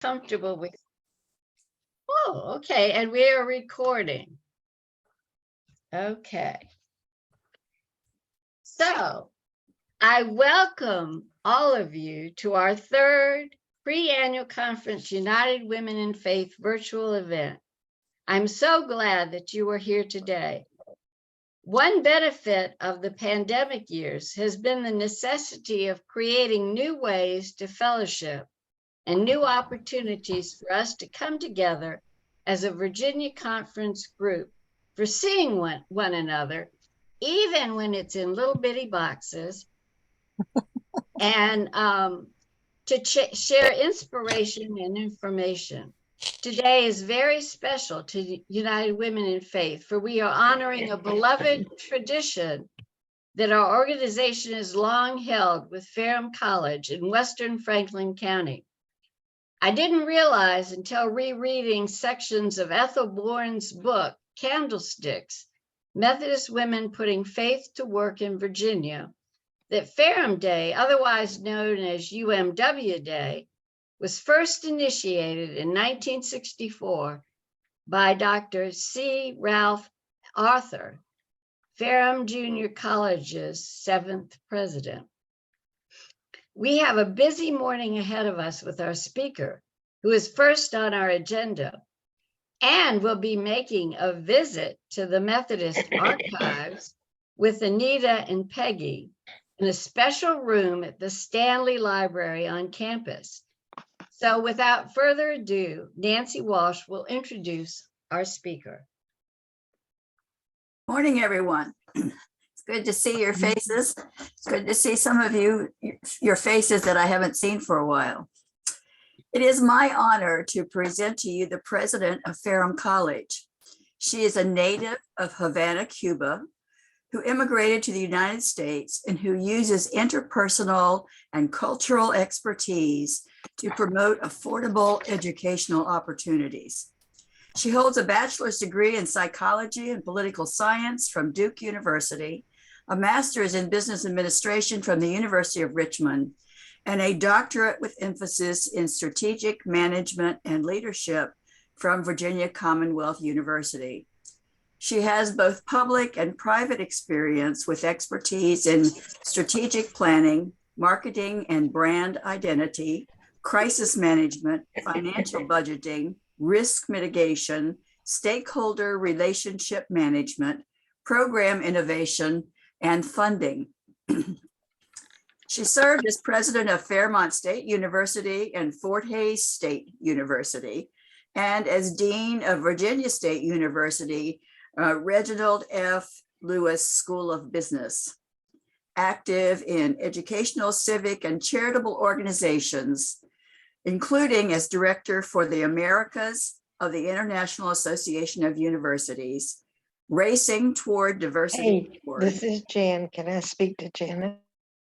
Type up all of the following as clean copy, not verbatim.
Comfortable with. Oh, okay. And we are recording. Okay. So I welcome all of you to our third pre-annual conference, United Women in Faith virtual event. I'm so glad that you are here today. One benefit of the pandemic years has been the necessity of creating new ways to fellowship and new opportunities for us to come together as a Virginia Conference group for seeing one another, even when it's in little bitty boxes, and to share inspiration and information. Today is very special to United Women in Faith, for we are honoring a beloved tradition that our organization has long held with Ferrum College in Western Franklin County. I didn't realize until rereading sections of Ethel Bourne's book, Candlesticks, Methodist Women Putting Faith to Work in Virginia, that Ferrum Day, otherwise known as UMW Day, was first initiated in 1964 by Dr. C. Ralph Arthur, Ferrum Junior College's seventh president. We have a busy morning ahead of us with our speaker, who is first on our agenda, and will be making a visit to the Methodist archives with Anita and Peggy in a special room at the Stanley Library on campus. So without further ado, Nancy Walsh will introduce our speaker. Morning, everyone. It's good to see your faces. It's good to see some of you, your faces that I haven't seen for a while. It is my honor to present to you the president of Ferrum College. She is a native of Havana, Cuba, who immigrated to the United States and who uses interpersonal and cultural expertise to promote affordable educational opportunities. She holds a bachelor's degree in psychology and political science from Duke University, a master's in business administration from the University of Richmond, and a doctorate with emphasis in strategic management and leadership from Virginia Commonwealth University. She has both public and private experience with expertise in strategic planning, marketing and brand identity, crisis management, financial budgeting, risk mitigation, stakeholder relationship management, program innovation, and funding. She served as president of Fairmont State University and Fort Hays State University, and as dean of Virginia State University, Reginald F. Lewis School of Business. Active in educational, civic, and charitable organizations, including as director for the Americas of the International Association of Universities, Racing Toward Diversity. Hey, this is Jan. Can I speak to Janet?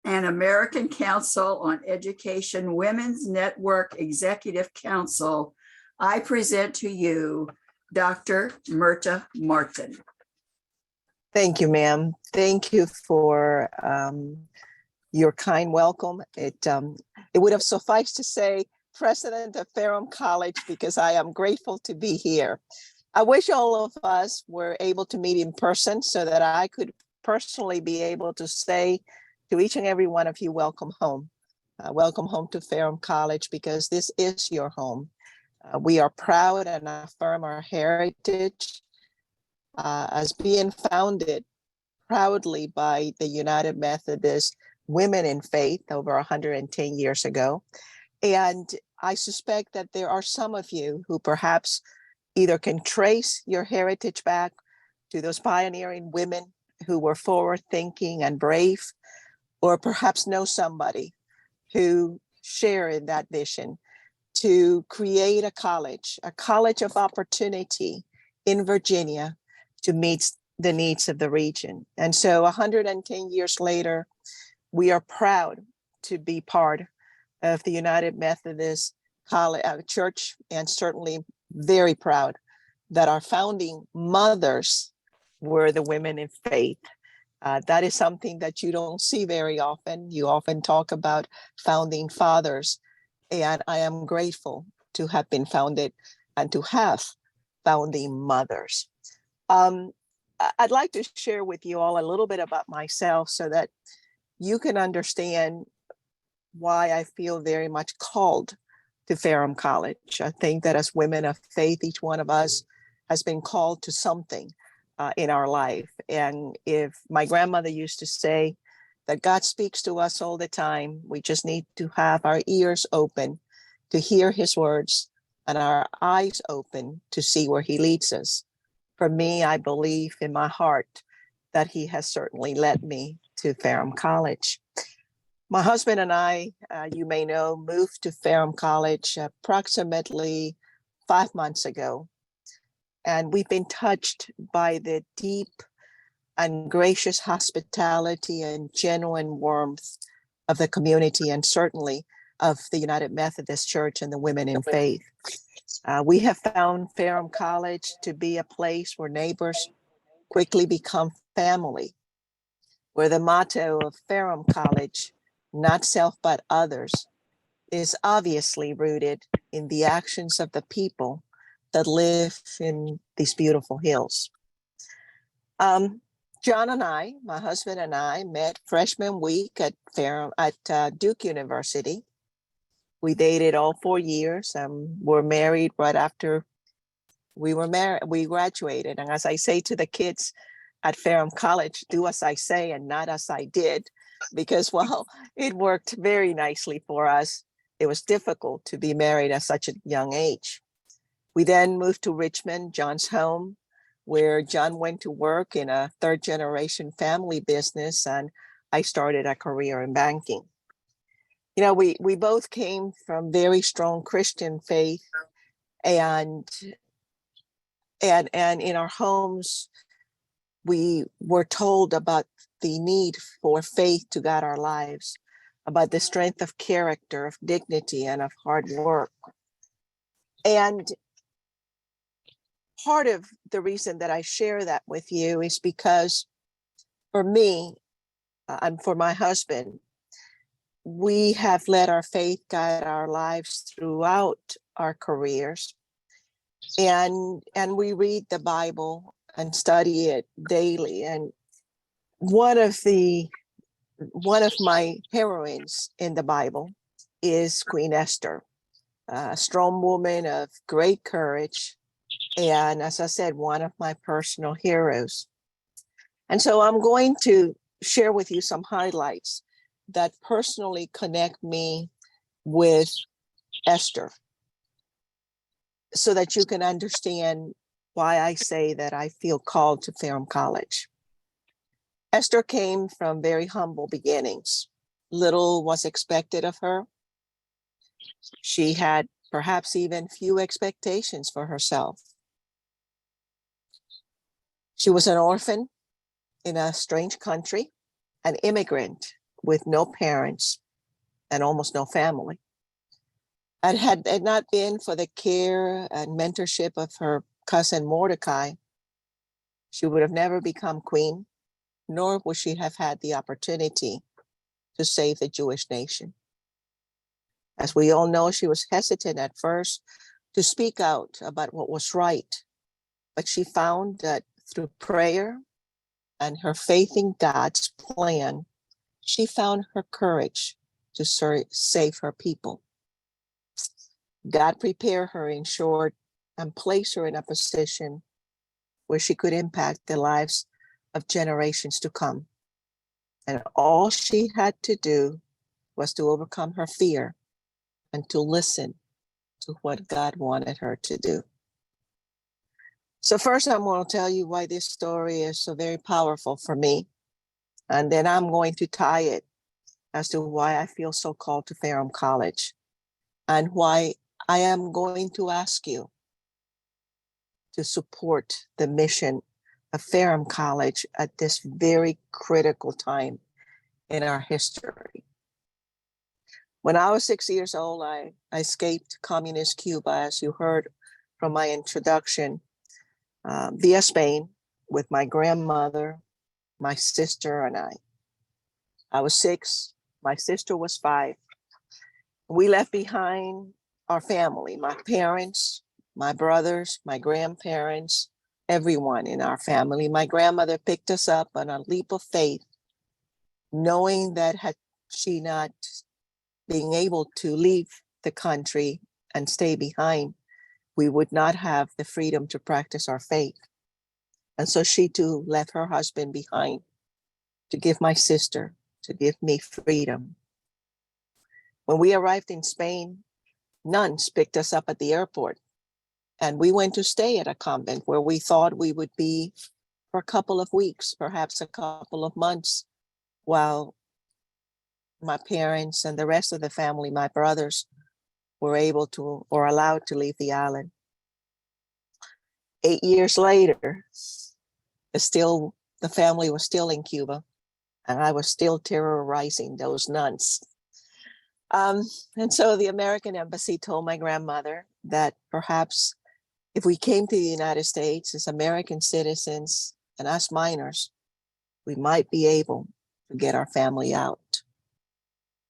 And American Council on Education Women's Network Executive Council. I present to you Dr. Mirta Martin. Thank you, ma'am. Thank you for your kind welcome. It would have sufficed to say president of Ferrum College, because I am grateful to be here. I wish all of us were able to meet in person so that I could personally be able to say to each and every one of you, welcome home. Welcome home to Ferrum College, because this is your home. We are proud and affirm our heritage as being founded proudly by the United Methodist Women in Faith over 110 years ago. And I suspect that there are some of you who perhaps either can trace your heritage back to those pioneering women who were forward-thinking and brave, or perhaps know somebody who share in that vision to create a college of opportunity in Virginia to meet the needs of the region. And so 110 years later, we are proud to be part of the United Methodist Church, and certainly very proud that our founding mothers were the women in faith. That is something that you don't see very often. You often talk about founding fathers, and I am grateful to have been founded and to have founding mothers. I'd like to share with you all a little bit about myself so that you can understand why I feel very much called to Ferrum College. I think that as women of faith, each one of us has been called to something in our life. And if my grandmother used to say that God speaks to us all the time, we just need to have our ears open to hear his words and our eyes open to see where he leads us. For me, I believe in my heart that he has certainly led me to Ferrum College. My husband and I, you may know, moved to Ferrum College approximately 5 months ago. And we've been touched by the deep and gracious hospitality and genuine warmth of the community, and certainly of the United Methodist Church and the women in faith. We have found Ferrum College to be a place where neighbors quickly become family, where the motto of Ferrum College, not self but others, is obviously rooted in the actions of the people that live in these beautiful hills. John and I, my husband and I, met freshman week at Duke University. We dated all 4 years and were married right after we graduated. And as I say to the kids at Ferrum College, do as I say and not as I did, because, well, it worked very nicely for us. It was difficult to be married at such a young age. We then moved to Richmond, John's home, where John went to work in a third-generation family business, and I started a career in banking. You know, we both came from very strong Christian faith, and in our homes, we were told about the need for faith to guide our lives, about the strength of character, of dignity, and of hard work. And part of the reason that I share that with you is because for me and for my husband, we have let our faith guide our lives throughout our careers. And we read the Bible and study it daily. And one of my heroines in the Bible is Queen Esther, a strong woman of great courage. And as I said, one of my personal heroes. And so I'm going to share with you some highlights that personally connect me with Esther, so that you can understand why I say that I feel called to Ferrum College. Esther came from very humble beginnings. Little was expected of her. She had perhaps even few expectations for herself. She was an orphan in a strange country, an immigrant with no parents and almost no family. And had it not been for the care and mentorship of her cousin Mordecai, she would have never become queen, nor would she have had the opportunity to save the Jewish nation. As we all know, she was hesitant at first to speak out about what was right, but she found that through prayer and her faith in God's plan, she found her courage to save her people. God prepared her, in short, and placed her in a position where she could impact the lives of generations to come. And all she had to do was to overcome her fear and to listen to what God wanted her to do. So first, I'm going to tell you why this story is so very powerful for me. And then I'm going to tie it as to why I feel so called to Ferrum College, and why I am going to ask you to support the mission of Ferrum College at this very critical time in our history. When I was 6 years old, I escaped communist Cuba, as you heard from my introduction, via Spain with my grandmother, my sister, and I. I was 6, my sister was 5. We left behind our family, my parents, my brothers, my grandparents, everyone in our family. My grandmother picked us up on a leap of faith, knowing that had she not being able to leave the country and stay behind, we would not have the freedom to practice our faith. And so she too left her husband behind to give my sister, to give me freedom. When we arrived in Spain, nuns picked us up at the airport, and we went to stay at a convent where we thought we would be for a couple of weeks, perhaps a couple of months, while my parents and the rest of the family, my brothers, were able to or allowed to leave the island. 8 years later, the family was still in Cuba, and I was still terrorizing those nuns. And so the American embassy told my grandmother that perhaps if we came to the United States as American citizens and as minors, we might be able to get our family out.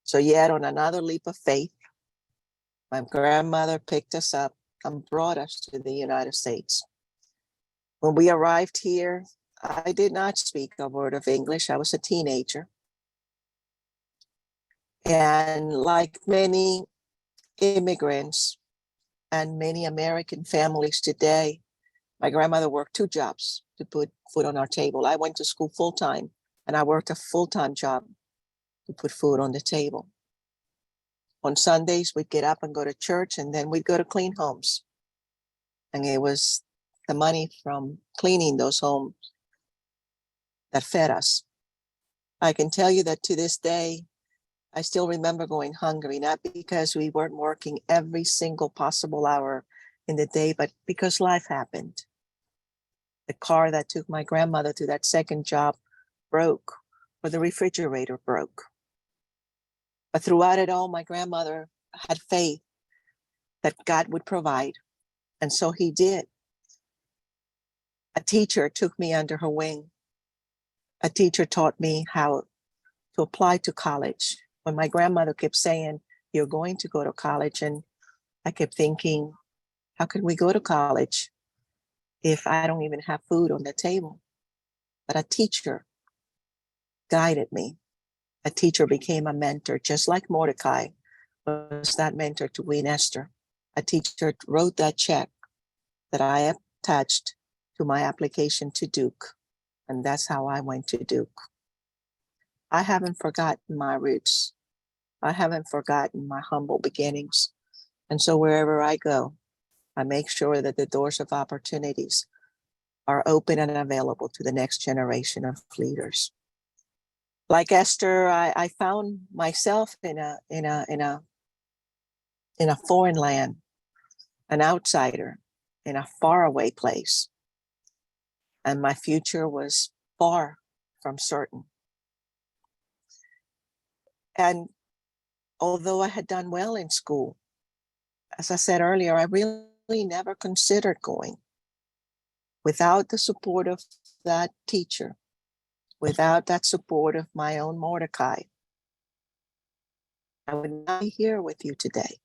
So yet on another leap of faith, my grandmother picked us up and brought us to the United States. When we arrived here, I did not speak a word of English. I was a teenager. And like many immigrants and many American families today, my grandmother worked 2 jobs to put food on our table. I went to school full-time, and I worked a full-time job to put food on the table. On Sundays, we'd get up and go to church, and then we'd go to clean homes. And it was the money from cleaning those homes that fed us. I can tell you that to this day, I still remember going hungry, not because we weren't working every single possible hour in the day, but because life happened. The car that took my grandmother to that second job broke, or the refrigerator broke. But throughout it all, my grandmother had faith that God would provide, and so he did. A teacher took me under her wing. A teacher taught me how to apply to college. When my grandmother kept saying, "You're going to go to college," and I kept thinking, how can we go to college if I don't even have food on the table? But a teacher guided me. A teacher became a mentor, just like Mordecai was that mentor to Queen Esther. A teacher wrote that check that I attached to my application to Duke, and that's how I went to Duke. I haven't forgotten my roots. I haven't forgotten my humble beginnings. And so wherever I go, I make sure that the doors of opportunities are open and available to the next generation of leaders. Like Esther, I found myself in a foreign land, an outsider, in a faraway place. And my future was far from certain. And although I had done well in school, as I said earlier, I really never considered going. Without the support of that teacher, without that support of my own Mordecai, I would not be here with you today.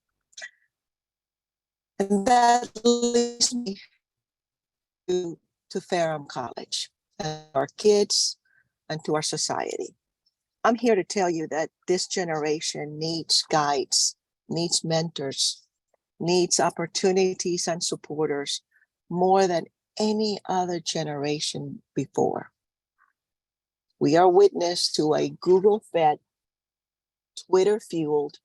And that leads me to Ferrum College, and our kids, and to our society. I'm here to tell you that this generation needs guides, needs mentors, needs opportunities and supporters more than any other generation before. We are witness to a Google-fed, Twitter-fueled,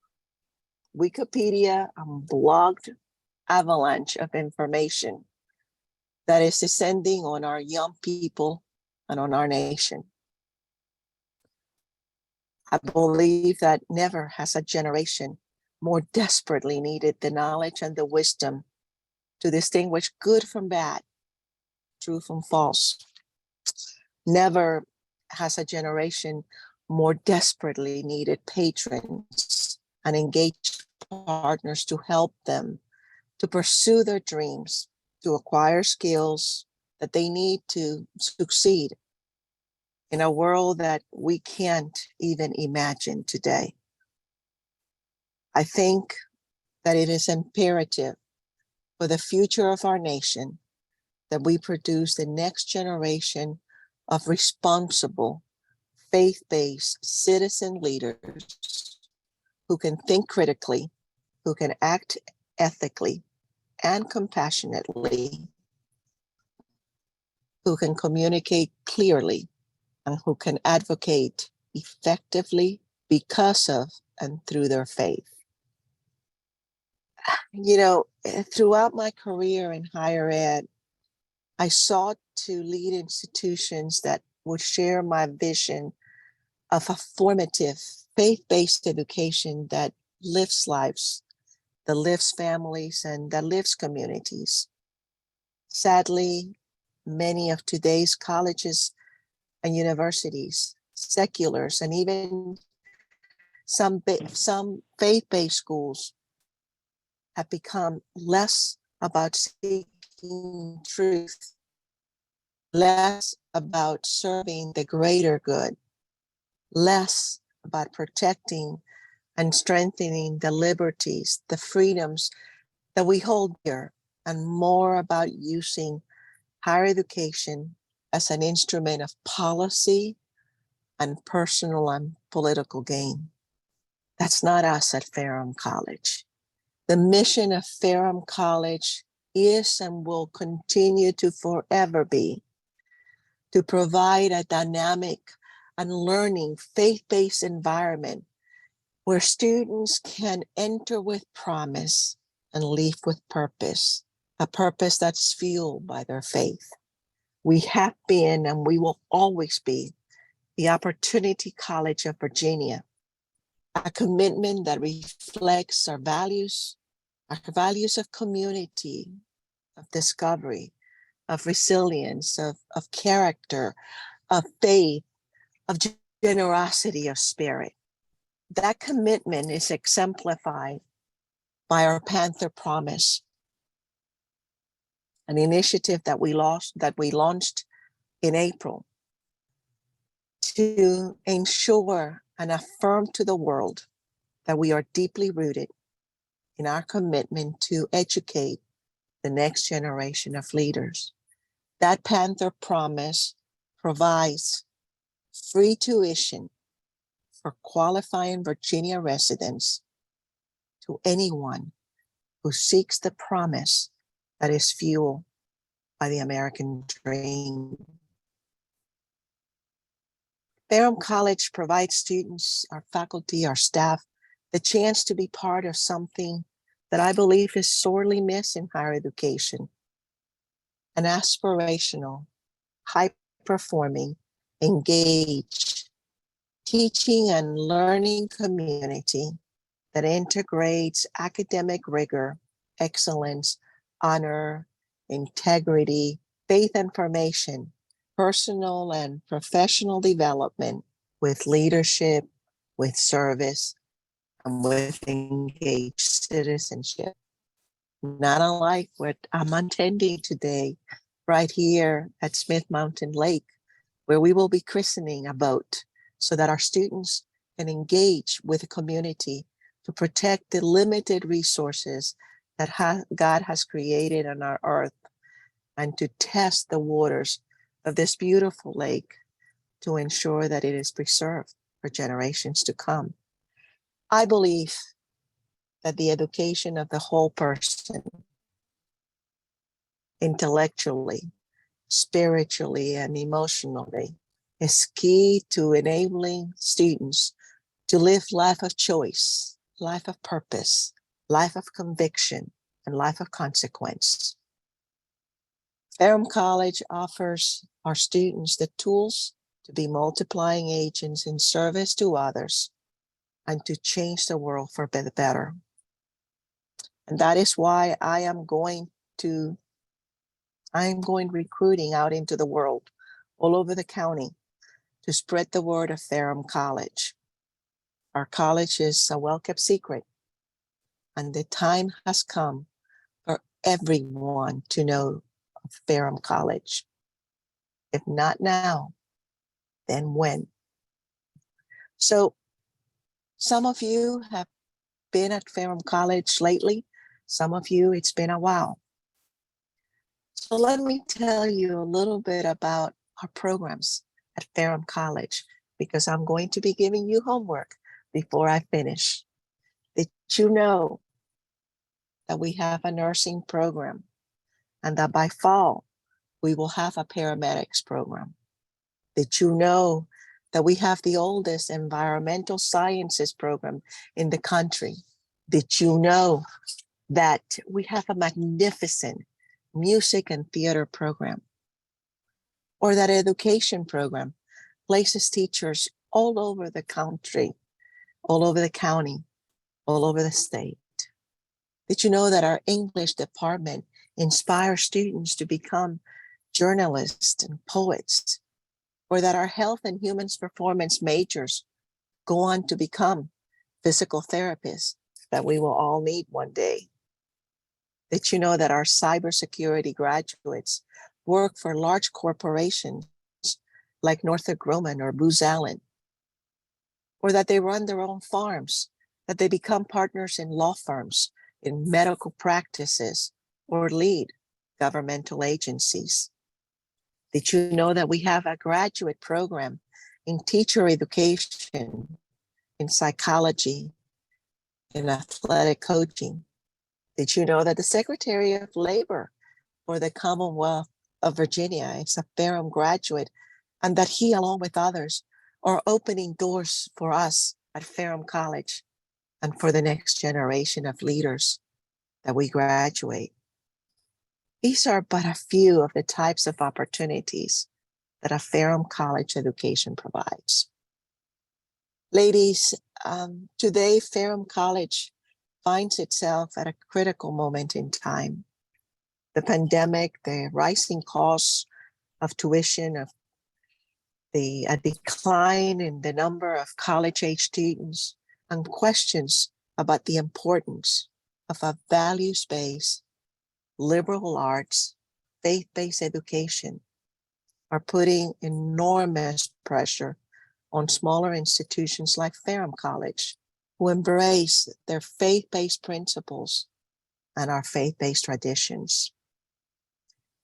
Wikipedia and blogged avalanche of information that is descending on our young people and on our nation. I believe that never has a generation more desperately needed the knowledge and the wisdom to distinguish good from bad, true from false. Never has a generation more desperately needed patrons and engaged partners to help them to pursue their dreams, to acquire skills that they need to succeed in a world that we can't even imagine today. I think that it is imperative for the future of our nation that we produce the next generation of responsible, faith-based citizen leaders who can think critically, who can act ethically and compassionately, who can communicate clearly, and who can advocate effectively because of and through their faith. You know, throughout my career in higher ed, I sought to lead institutions that would share my vision of a formative, faith-based education that lifts lives, that lifts families, and that lifts communities. Sadly, many of today's colleges and universities, seculars, and even some faith-based schools have become less about seeking truth, less about serving the greater good, less about protecting and strengthening the liberties, the freedoms that we hold dear, and more about using higher education as an instrument of policy and personal and political gain. That's not us at Ferrum College. The mission of Ferrum College is and will continue to forever be to provide a dynamic and learning faith-based environment where students can enter with promise and leave with purpose, a purpose that's fueled by their faith. We have been and we will always be the Opportunity College of Virginia, a commitment that reflects our values of community, of discovery, of resilience, of character, of faith, of generosity of spirit. That commitment is exemplified by our Panther Promise, an initiative that we launched in April to ensure and affirm to the world that we are deeply rooted in our commitment to educate the next generation of leaders. That Panther Promise provides free tuition for qualifying Virginia residents to anyone who seeks the promise that is fueled by the American dream. Ferrum College provides students, our faculty, our staff, the chance to be part of something that I believe is sorely missed in higher education, an aspirational, high-performing, engaged, teaching and learning community that integrates academic rigor, excellence, honor, integrity, faith and formation, personal and professional development with leadership, with service, and with engaged citizenship. Not unlike what I'm attending today, right here at Smith Mountain Lake, where we will be christening a boat so that our students can engage with the community to protect the limited resources that God has created on our earth, and to test the waters of this beautiful lake to ensure that it is preserved for generations to come. I believe that the education of the whole person, intellectually, spiritually, and emotionally, is key to enabling students to live life of choice, life of purpose, life of conviction, and life of consequence. Ferrum College offers our students the tools to be multiplying agents in service to others and to change the world for the better. And that is why I am going recruiting out into the world, all over the county, to spread the word of Ferrum College. Our college is a well-kept secret, and the time has come for everyone to know of Ferrum College. If not now, then when? So some of you have been at Ferrum College lately. Some of you, it's been a while. So let me tell you a little bit about our programs at Ferrum College, because I'm going to be giving you homework before I finish. Did you know that we have a nursing program and that by fall, we will have a paramedics program? Did you know that we have the oldest environmental sciences program in the country? Did you know that we have a magnificent music and theater program? Or that education program places teachers all over the country, all over the county, all over the state? Did you know that our English department inspires students to become journalists and poets? Or that our health and human performance majors go on to become physical therapists that we will all need one day? Did you know that our cybersecurity graduates work for large corporations like Northrop Grumman or Booz Allen? Or that they run their own farms, that they become partners in law firms, in medical practices, or lead governmental agencies? Did you know that we have a graduate program in teacher education, in psychology, in athletic coaching? Did you know that the Secretary of Labor for the Commonwealth of Virginia is a Ferrum graduate, and that he, along with others, are opening doors for us at Ferrum College and for the next generation of leaders that we graduate? These are but a few of the types of opportunities that a Ferrum College education provides. Ladies, today Ferrum College finds itself at a critical moment in time. The pandemic, the rising costs of tuition, of a decline in the number of college-age students, and questions about the importance of a values-based, liberal arts, faith-based education are putting enormous pressure on smaller institutions like Ferrum College, who embrace their faith-based principles and our faith-based traditions.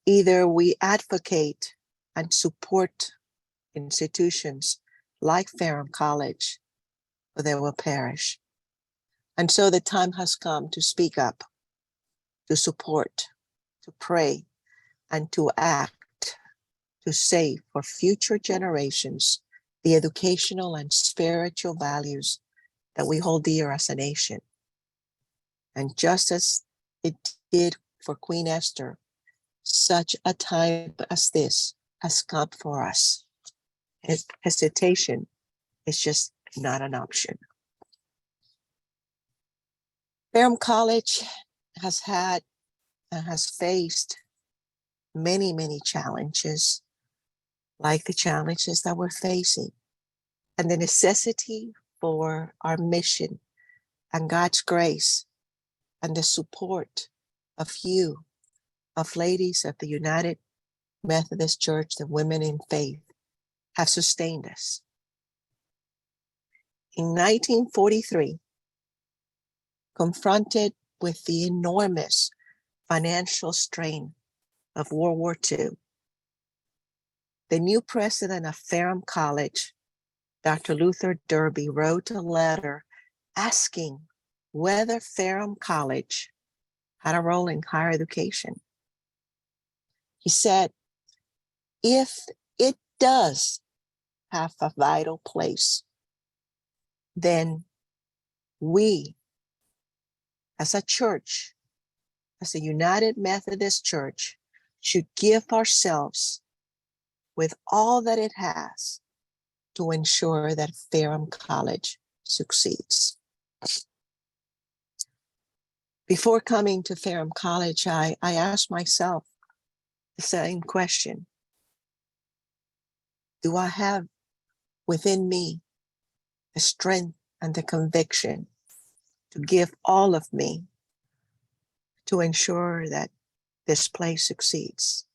Either we advocate and support institutions like Ferrum College, or they will perish. And so the time has come to speak up, to support, to pray, and to act to save for future generations the educational and spiritual values that we hold dear as a nation. And just as it did for Queen Esther, such a time as this has come for us. Hesitation is just not an option. Ferrum College has had and has faced many, many challenges, like the challenges that we're facing, and the necessity for our mission and God's grace and the support of you, of ladies of the United Methodist Church, the women in faith, have sustained us. In 1943, confronted with the enormous financial strain of World War II, the new president of Ferrum College, Dr. Luther Derby, wrote a letter asking whether Ferrum College had a role in higher education. He said, if it does have a vital place, then we, as a church, as a United Methodist Church, should give ourselves with all that it has to ensure that Ferrum College succeeds. Before coming to Ferrum College, I asked myself the same question. Do I have within me the strength and the conviction to give all of me to ensure that this place succeeds?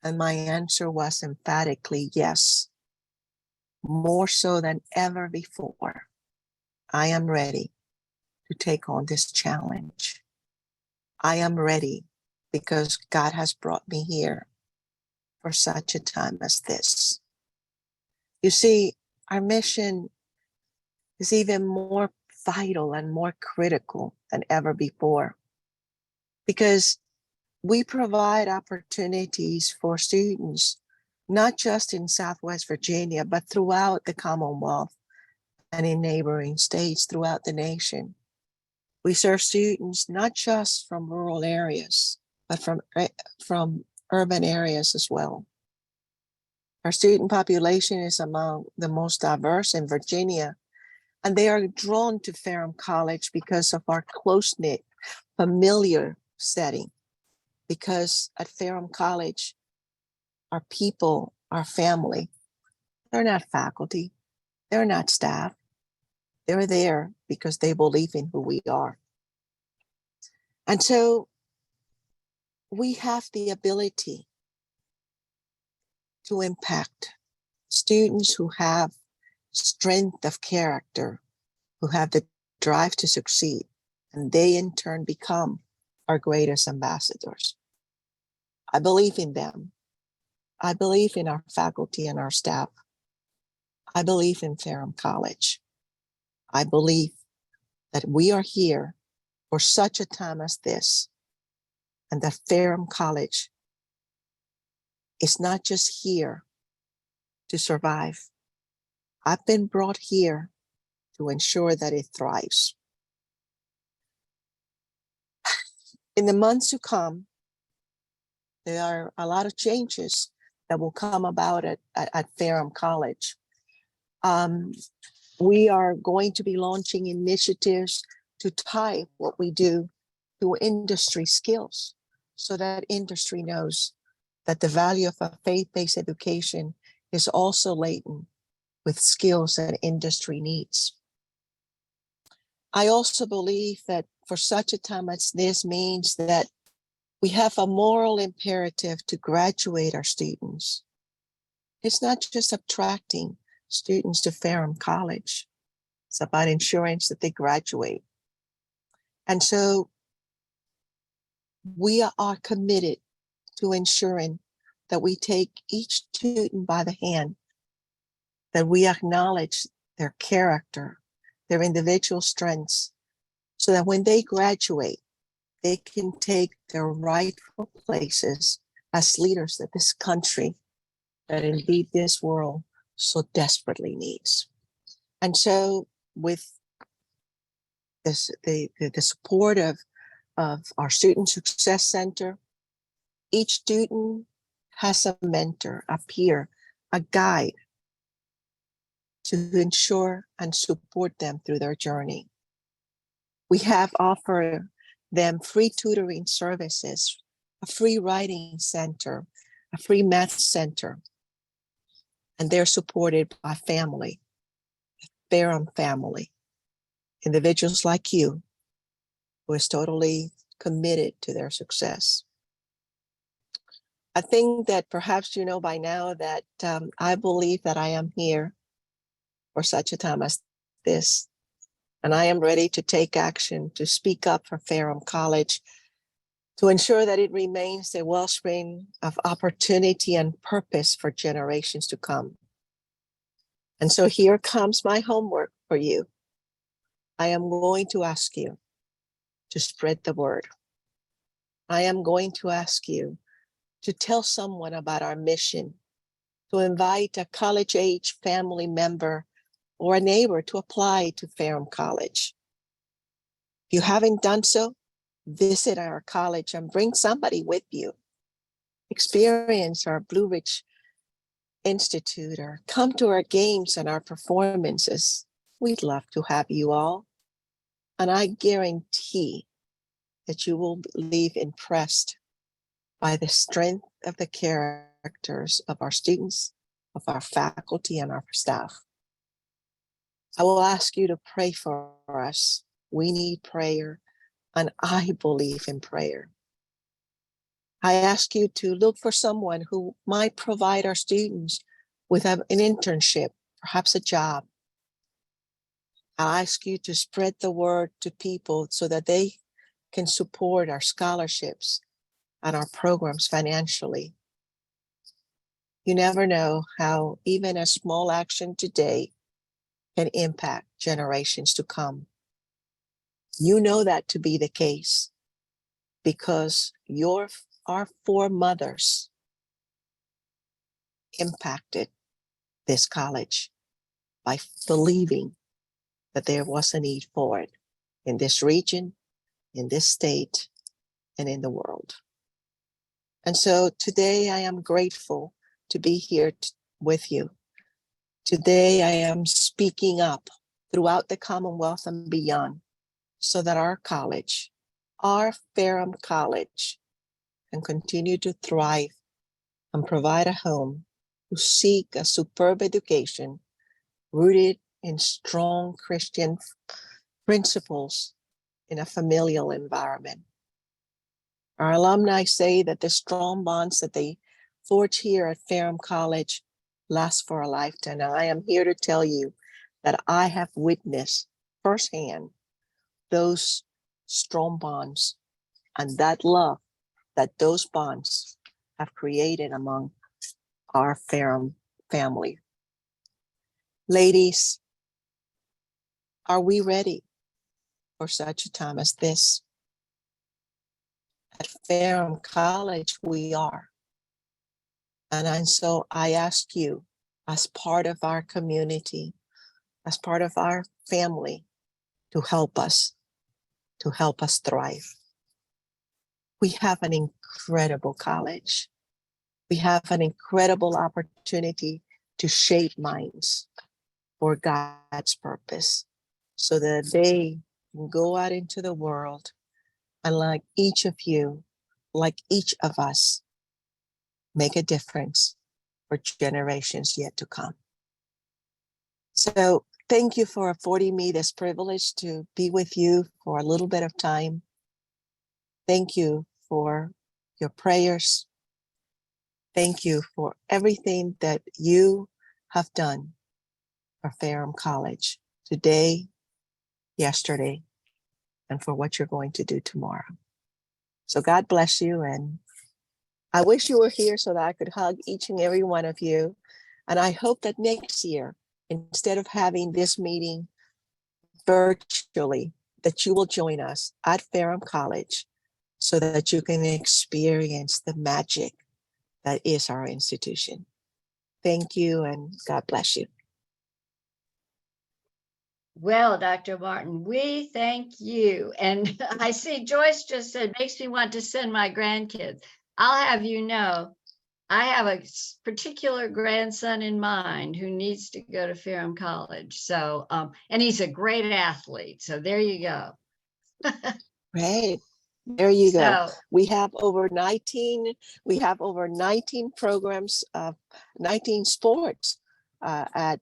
And my answer was emphatically yes. More so than ever before, I am ready to take on this challenge. I am ready because God has brought me here for such a time as this. You see, our mission is even more vital and more critical than ever before because we provide opportunities for students, not just in Southwest Virginia, but throughout the Commonwealth and in neighboring states throughout the nation. We serve students not just from rural areas, but from urban areas as well. Our student population is among the most diverse in Virginia, and they are drawn to Ferrum College because of our close-knit, familiar setting. Because at Ferrum College, our people, our family, they're not faculty, they're not staff. They're there because they believe in who we are. And so we have the ability to impact students who have strength of character, who have the drive to succeed, and they in turn become our greatest ambassadors. I believe in them. I believe in our faculty and our staff. I believe in Ferrum College. I believe that we are here for such a time as this, and that Ferrum College is not just here to survive. I've been brought here to ensure that it thrives. In the months to come, there are a lot of changes that will come about at Ferrum College. We are going to be launching initiatives to tie what we do to industry skills so that industry knows that the value of a faith-based education is also latent with skills that industry needs. I also believe that for such a time as this means that we have a moral imperative to graduate our students. It's not just attracting students to Ferrum College. It's about ensuring that they graduate. And so we are committed to ensuring that we take each student by the hand, that we acknowledge their character, their individual strengths, so that when they graduate, they can take their rightful places as leaders that this country, that indeed this world so desperately needs. And so with this, the support of our Student Success Center, each student has a mentor, a peer, a guide to ensure and support them through their journey. We have offered them free tutoring services, a free writing center, a free math center, and they're supported by family, Ferrum family, individuals like you who is totally committed to their success. I think that perhaps you know by now that I believe that I am here for such a time as this, and I am ready to take action to speak up for Ferrum College to ensure that it remains a wellspring of opportunity and purpose for generations to come. And so here comes my homework for you. I am going to ask you to spread the word. I am going to ask you to tell someone about our mission, to invite a college-age family member or a neighbor to apply to Ferrum College. If you haven't done so, visit our college and bring somebody with you. Experience our Blue Ridge Institute or come to our games and our performances. We'd love to have you all. And I guarantee that you will leave impressed by the strength of the characters of our students, of our faculty, and our staff. I will ask you to pray for us. We need prayer, and I believe in prayer. I ask you to look for someone who might provide our students with an internship, perhaps a job. I'll ask you to spread the word to people so that they can support our scholarships and our programs financially. You never know how even a small action today can impact generations to come. You know that to be the case because our foremothers impacted this college by believing that there was a need for it in this region, in this state, and in the world. And so today I am grateful to be here with you. Today I am speaking up throughout the Commonwealth and beyond so that our college, our Ferrum College, can continue to thrive and provide a home to seek a superb education rooted in strong Christian principles in a familial environment. Our alumni say that the strong bonds that they forge here at Ferrum College last for a lifetime. And I am here to tell you that I have witnessed firsthand those strong bonds and that love that those bonds have created among our Ferrum family. Ladies, are we ready for such a time as this? At Ferrum College, we are. And so I ask you, as part of our community, as part of our family, to help us thrive. We have an incredible college. We have an incredible opportunity to shape minds for God's purpose so that they can go out into the world and like each of you, like each of us, make a difference for generations yet to come. So thank you for affording me this privilege to be with you for a little bit of time. Thank you for your prayers. Thank you for everything that you have done for Ferrum College today, yesterday, and for what you're going to do tomorrow. So God bless you. And I wish you were here so that I could hug each and every one of you. And I hope that next year, instead of having this meeting virtually, that you will join us at Ferrum College so that you can experience the magic that is our institution. Thank you and God bless you. Well, Dr. Martin, we thank you. And I see Joyce just said, makes me want to send my grandkids. I'll have you know, I have a particular grandson in mind who needs to go to Ferrum College. So, and he's a great athlete. So there you go. Right. There you go. So, We have over 19 programs, 19 sports at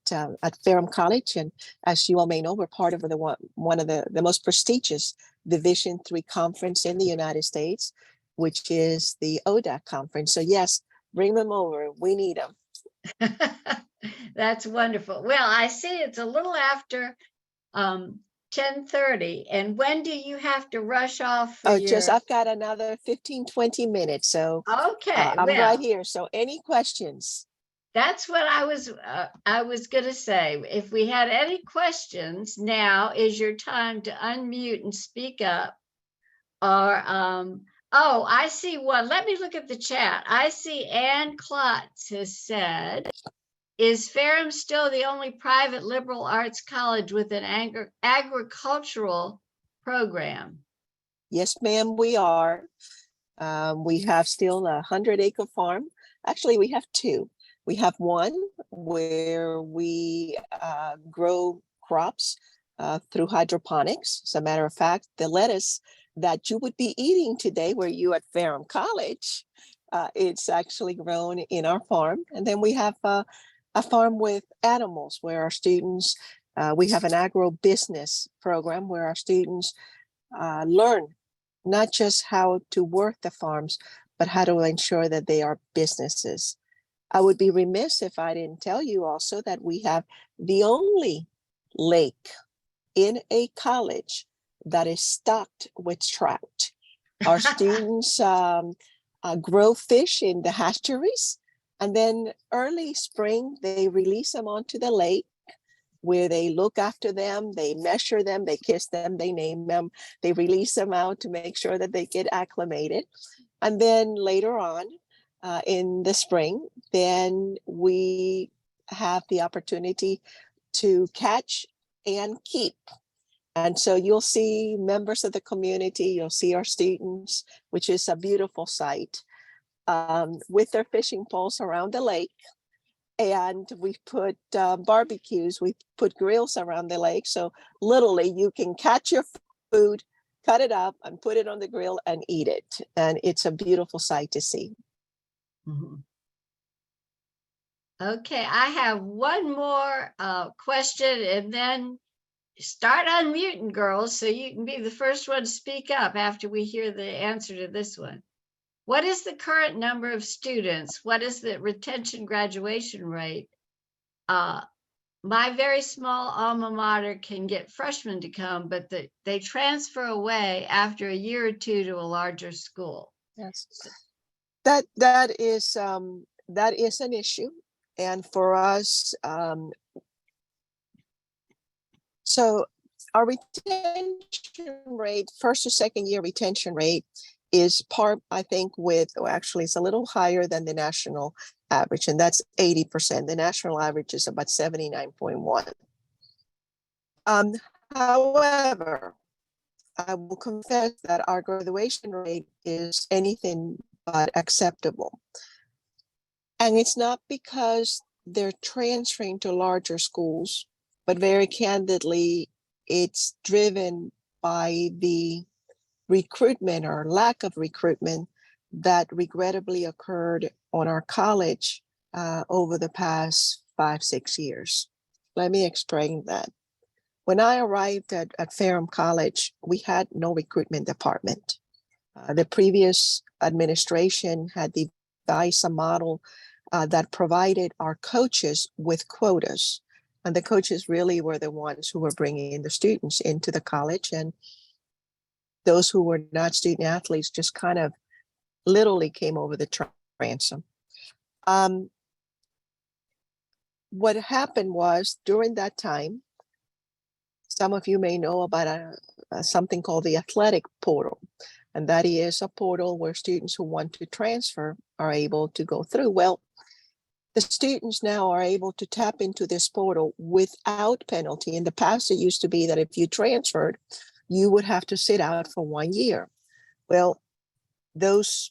Ferrum College. And as you all may know, we're part of one of the most prestigious Division III conference in the United States, which is the ODAC conference. So yes, bring them over. We need them. that's wonderful. Well, I see it's a little after 10:30. And when do you have to rush off for I've got another 15, 20 minutes. So Okay, I'm well, right here. So any questions? that's what I was going to say. If we had any questions, now is your time to unmute and speak up. Or, oh, I see one. Let me look at the chat. I see Ann Klotz has said, is Ferrum still the only private liberal arts college with an agricultural program? Yes, ma'am, we are. We have still a 100-acre farm. Actually, we have two. We have one where we grow crops through hydroponics. As a matter of fact, the lettuce that you would be eating today, where you at Ferrum College, it's actually grown in our farm. And then we have a farm with animals where our students, we have an agro-business program where our students learn not just how to work the farms, but how to ensure that they are businesses. I would be remiss if I didn't tell you also that we have the only lake in a college that is stocked with trout. Our students grow fish in the hatcheries, and then early spring, they release them onto the lake where they look after them, they measure them, they kiss them, they name them, they release them out to make sure that they get acclimated. And then later on in the spring, then we have the opportunity to catch and keep. And so you'll see members of the community, you'll see our students, which is a beautiful sight, with their fishing poles around the lake. And we put barbecues, we put grills around the lake. So literally you can catch your food, cut it up and put it on the grill and eat it. And it's a beautiful sight to see. Mhm. Okay, I have one more question, and then start unmuting, girls, so you can be the first one to speak up after we hear the answer to this one. What is the current number of students? What is the retention graduation rate? My very small alma mater can get freshmen to come, but they transfer away after a year or two to a larger school. Yes, that is an issue, and for us, so our retention rate, first or second year retention rate, is I think, actually it's a little higher than the national average, and that's 80%. The national average is about 79.1. However, I will confess that our graduation rate is anything but acceptable. And it's not because they're transferring to larger schools, but very candidly, it's driven by the recruitment or lack of recruitment that regrettably occurred on our college over the past 5-6 years. Let me explain that. When I arrived at Ferrum College, we had no recruitment department. The previous administration had devised a model that provided our coaches with quotas. And the coaches really were the ones who were bringing in the students into the college. And those who were not student athletes just kind of literally came over the transom. What happened was during that time, some of you may know about something called the athletic portal. And that is a portal where students who want to transfer are able to go through. Well, the students now are able to tap into this portal without penalty. In the past, it used to be that if you transferred, you would have to sit out for 1 year. Well, those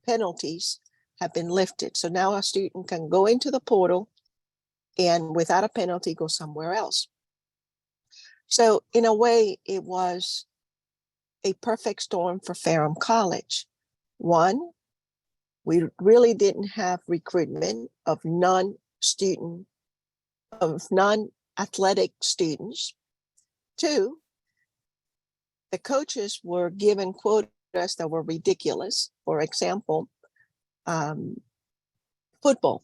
penalties have been lifted. So now a student can go into the portal and without a penalty go somewhere else. So in a way, it was a perfect storm for Ferrum College. One, we really didn't have recruitment of non-athletic students. Two, the coaches were given quotas that were ridiculous. For example, football.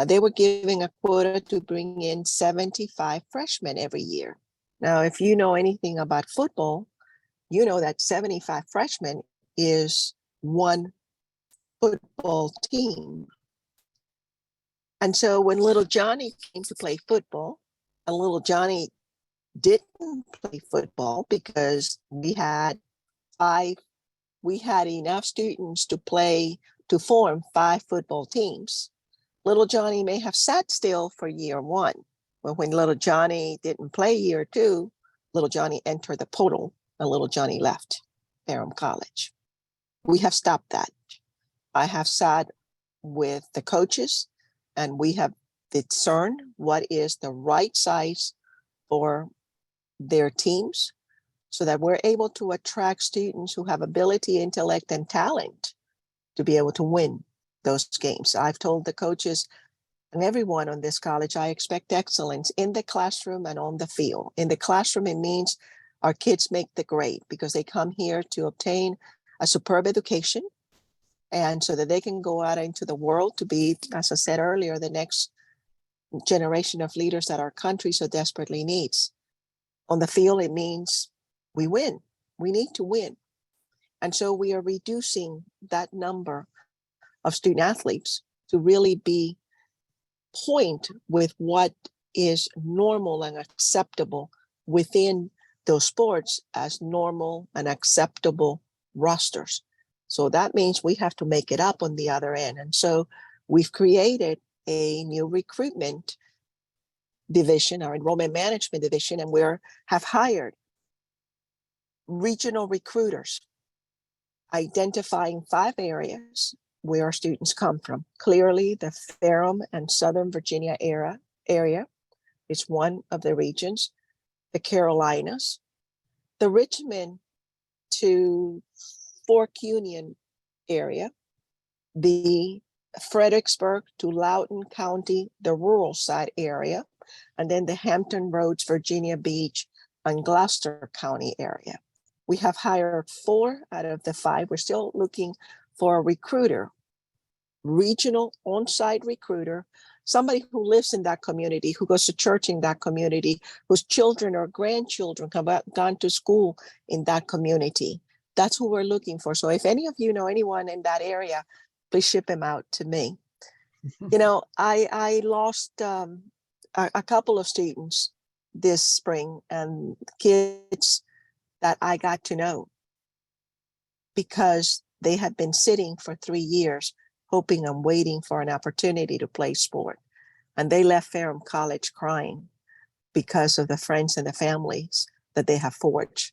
They were giving a quota to bring in 75 freshmen every year. Now, if you know anything about football, you know that 75 freshmen is one football team. And so when little Johnny came to play football, and little Johnny didn't play football because we had enough students to form 5 football teams. Little Johnny may have sat still for year 1, but when little Johnny didn't play year 2, little Johnny entered the portal and little Johnny left Ferrum College. We have stopped that. I have sat with the coaches and we have discerned what is the right size for their teams so that we're able to attract students who have ability, intellect, and talent to be able to win those games. I've told the coaches and everyone on this college, I expect excellence in the classroom and on the field. In the classroom, it means our kids make the grade because they come here to obtain a superb education and so that they can go out into the world to be, as I said earlier, the next generation of leaders that our country so desperately needs. On the field, it means we win. We need to win. And so we are reducing that number of student athletes to really be point with what is normal and acceptable within those sports as normal and acceptable rosters. So that means we have to make it up on the other end. And so we've created a new recruitment division, our enrollment management division, and we have hired regional recruiters identifying 5 areas where our students come from. Clearly, the Ferrum and Southern Virginia area is one of the regions, the Carolinas, the Richmond to Fork Union area, the Fredericksburg to Loudoun County, the rural side area, and then the Hampton Roads, Virginia Beach, and Gloucester County area. We have hired 4 out of the 5. We're still looking for a recruiter, regional on-site recruiter, somebody who lives in that community, who goes to church in that community, whose children or grandchildren have gone to school in that community. That's who we're looking for. So if any of you know anyone in that area, please ship him out to me. You know, I lost a couple of students this spring, and kids that I got to know because they had been sitting for 3 years, hoping and waiting for an opportunity to play sport. And they left Ferrum College crying because of the friends and the families that they have forged.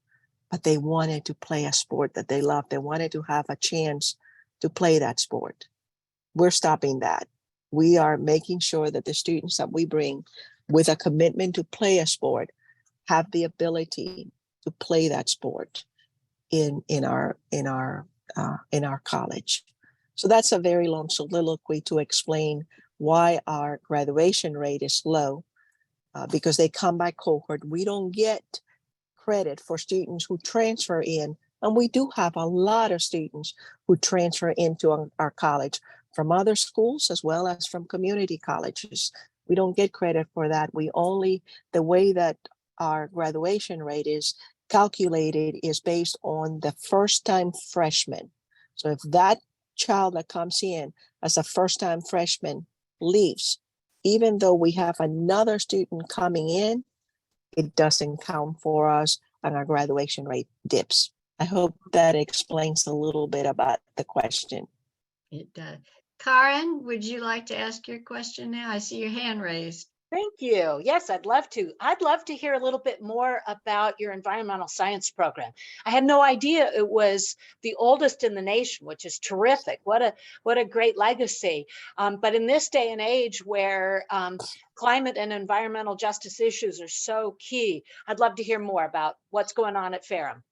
But they wanted to play a sport that they loved. They wanted to have a chance to play that sport. We're stopping that. We are making sure that the students that we bring with a commitment to play a sport have the ability to play that sport in our college. So that's a very long soliloquy to explain why our graduation rate is low, because they come by cohort. We don't get credit for students who transfer in, and we do have a lot of students who transfer into our college from other schools as well as from community colleges. We don't get credit for that. The way that our graduation rate is calculated is based on the first-time freshman. So if that child that comes in as a first-time freshman leaves, even though we have another student coming in, it doesn't count for us and our graduation rate dips. I hope that explains a little bit about the question. It does. Karen, would you like to ask your question now? I see your hand raised. Thank you. Yes, I'd love to. I'd love to hear a little bit more about your environmental science program. I had no idea it was the oldest in the nation, which is terrific. What a great legacy. But in this day and age where climate and environmental justice issues are so key, I'd love to hear more about what's going on at Ferrum.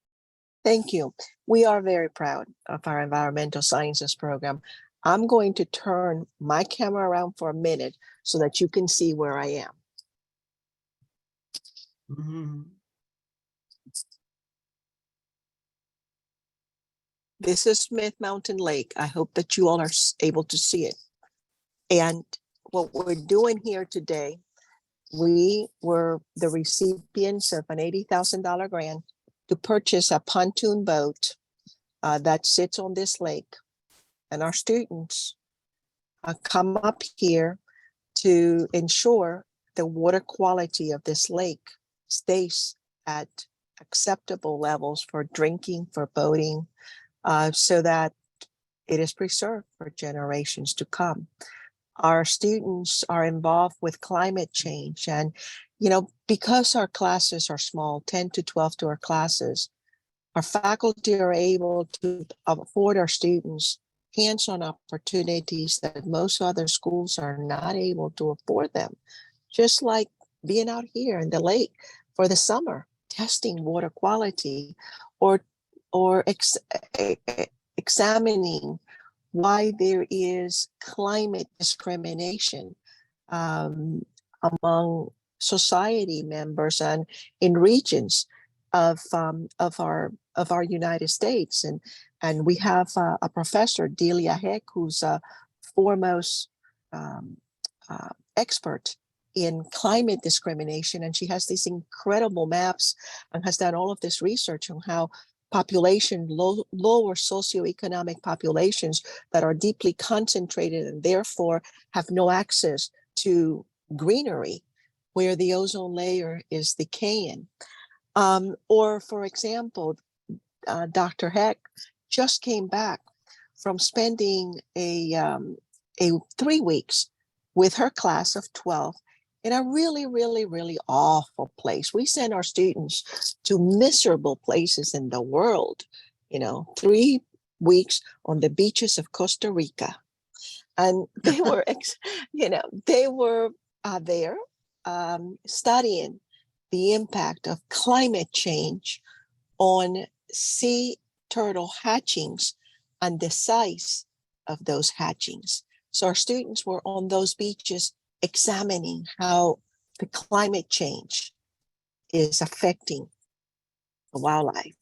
Thank you. We are very proud of our environmental sciences program. I'm going to turn my camera around for a minute so that you can see where I am. Mm-hmm. This is Smith Mountain Lake. I hope that you all are able to see it. And what we're doing here today, we were the recipients of an $80,000 grant to purchase a pontoon boat that sits on this lake. And our students come up here to ensure the water quality of this lake stays at acceptable levels for drinking, for boating, so that it is preserved for generations to come. Our students are involved with climate change. And, you know, because our classes are small, 10 to 12 to our classes, our faculty are able to afford our students hands-on opportunities that most other schools are not able to afford them. Just like being out here in the lake for the summer, testing water quality, or examining why there is climate discrimination among society members and in regions of our United States. And we have a professor, Delia Heck, who's a foremost expert in climate discrimination, and she has these incredible maps and has done all of this research on how lower socioeconomic populations that are deeply concentrated and therefore have no access to greenery, where the ozone layer is decaying. Or, for example, Dr. Heck just came back from spending a 3 weeks with her class of 12 in a really, really, really awful place. We send our students to miserable places in the world, 3 weeks on the beaches of Costa Rica. And they were, there studying the impact of climate change on sea turtle hatchings and the size of those hatchings. So our students were on those beaches examining how the climate change is affecting the wildlife.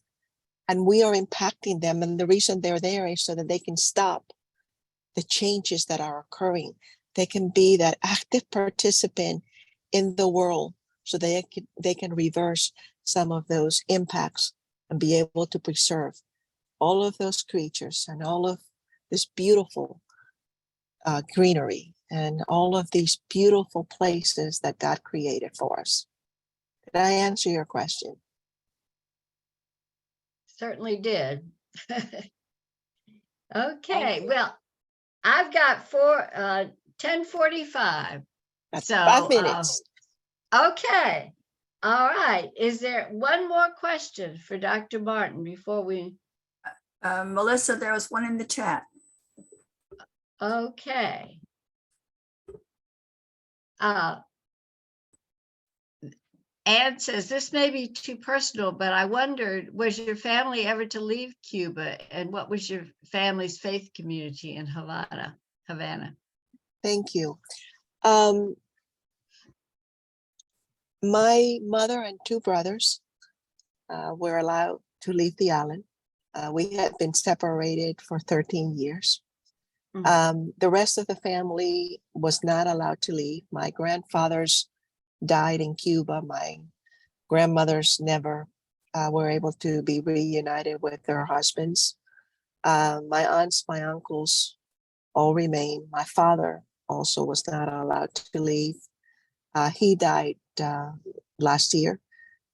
And we are impacting them. And the reason they're there is so that they can stop the changes that are occurring. They can be that active participant in the world so they can reverse some of those impacts and be able to preserve all of those creatures and all of this beautiful greenery and all of these beautiful places that God created for us. Did I answer your question? Certainly did. Okay, Thank you. well, I've got 10:45. That's So, 5 minutes. Okay, all right. Is there one more question for Dr. Martin before we? Melissa, there was one in the chat. Okay. Anne says, this may be too personal, but I wondered, was your family ever to leave Cuba? And what was your family's faith community in Havana? Thank you. My mother and 2 brothers were allowed to leave the island. We had been separated for 13 years. The rest of the family was not allowed to leave. My grandfathers died in Cuba. My grandmothers never were able to be reunited with their husbands. My aunts, my uncles all remain. My father also was not allowed to leave. He died last year,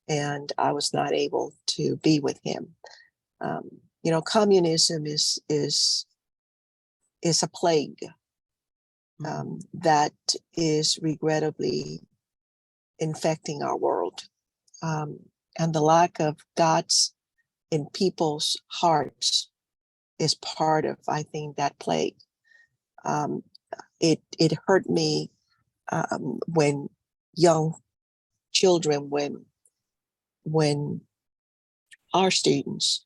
and I was not able to be with him. Communism is a plague that is regrettably infecting our world. And the lack of God's in people's hearts is part of, I think, that plague. It hurt me when young children, when our students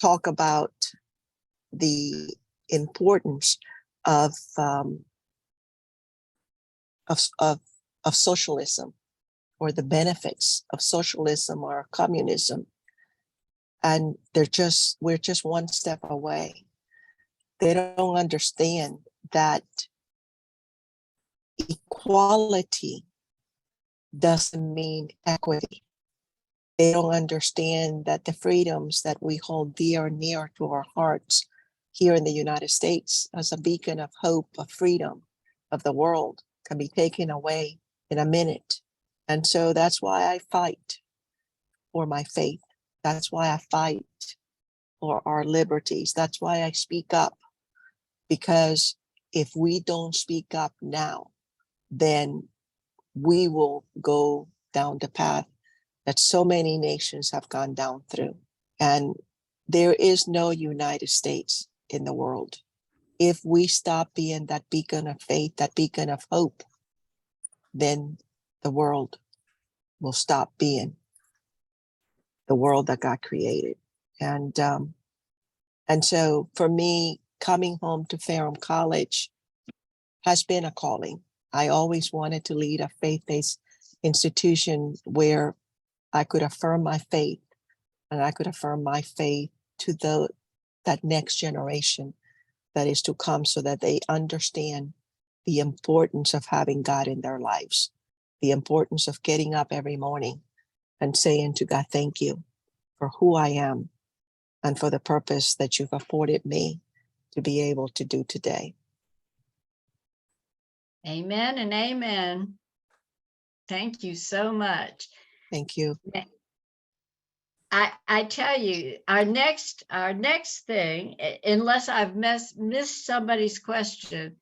talk about the importance of socialism, or the benefits of socialism or communism, and we're just one step away. They don't understand that equality doesn't mean equity. They don't understand that the freedoms that we hold dear and near to our hearts here in the United States as a beacon of hope, of freedom, of the world, can be taken away in a minute. And so that's why I fight for my faith. That's why I fight for our liberties. That's why I speak up. Because if we don't speak up now, then we will go down the path that so many nations have gone down through. And there is no United States in the world if we stop being that beacon of faith, that beacon of hope. Then the world will stop being the world that God created. And so for me, coming home to Ferrum College has been a calling. I always wanted to lead a faith-based institution where I could affirm my faith, and I could affirm my faith to that next generation that is to come, so that they understand the importance of having God in their lives, the importance of getting up every morning and saying to God, thank you for who I am and for the purpose that you've afforded me to be able to do today. Amen and amen. Thank you so much. Thank you. I tell you, our next thing, unless I've missed somebody's question,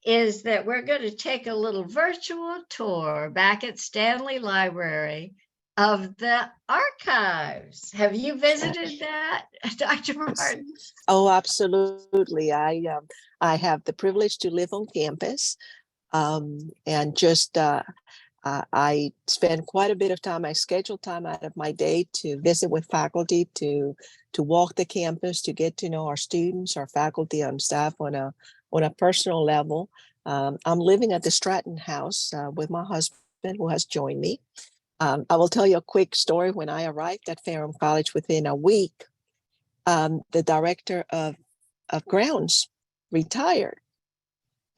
is that we're going to take a little virtual tour back at Stanley Library of the archives. Have you visited that, Dr. Martin? Oh, absolutely. I have the privilege to live on campus, and just I spend quite a bit of time. I schedule time out of my day to visit with faculty, to walk the campus, to get to know our students, our faculty, and staff on a personal level. I'm living at the Stratton House with my husband, who has joined me. I will tell you a quick story. When I arrived at Ferrum College, within a week, the director of grounds retired.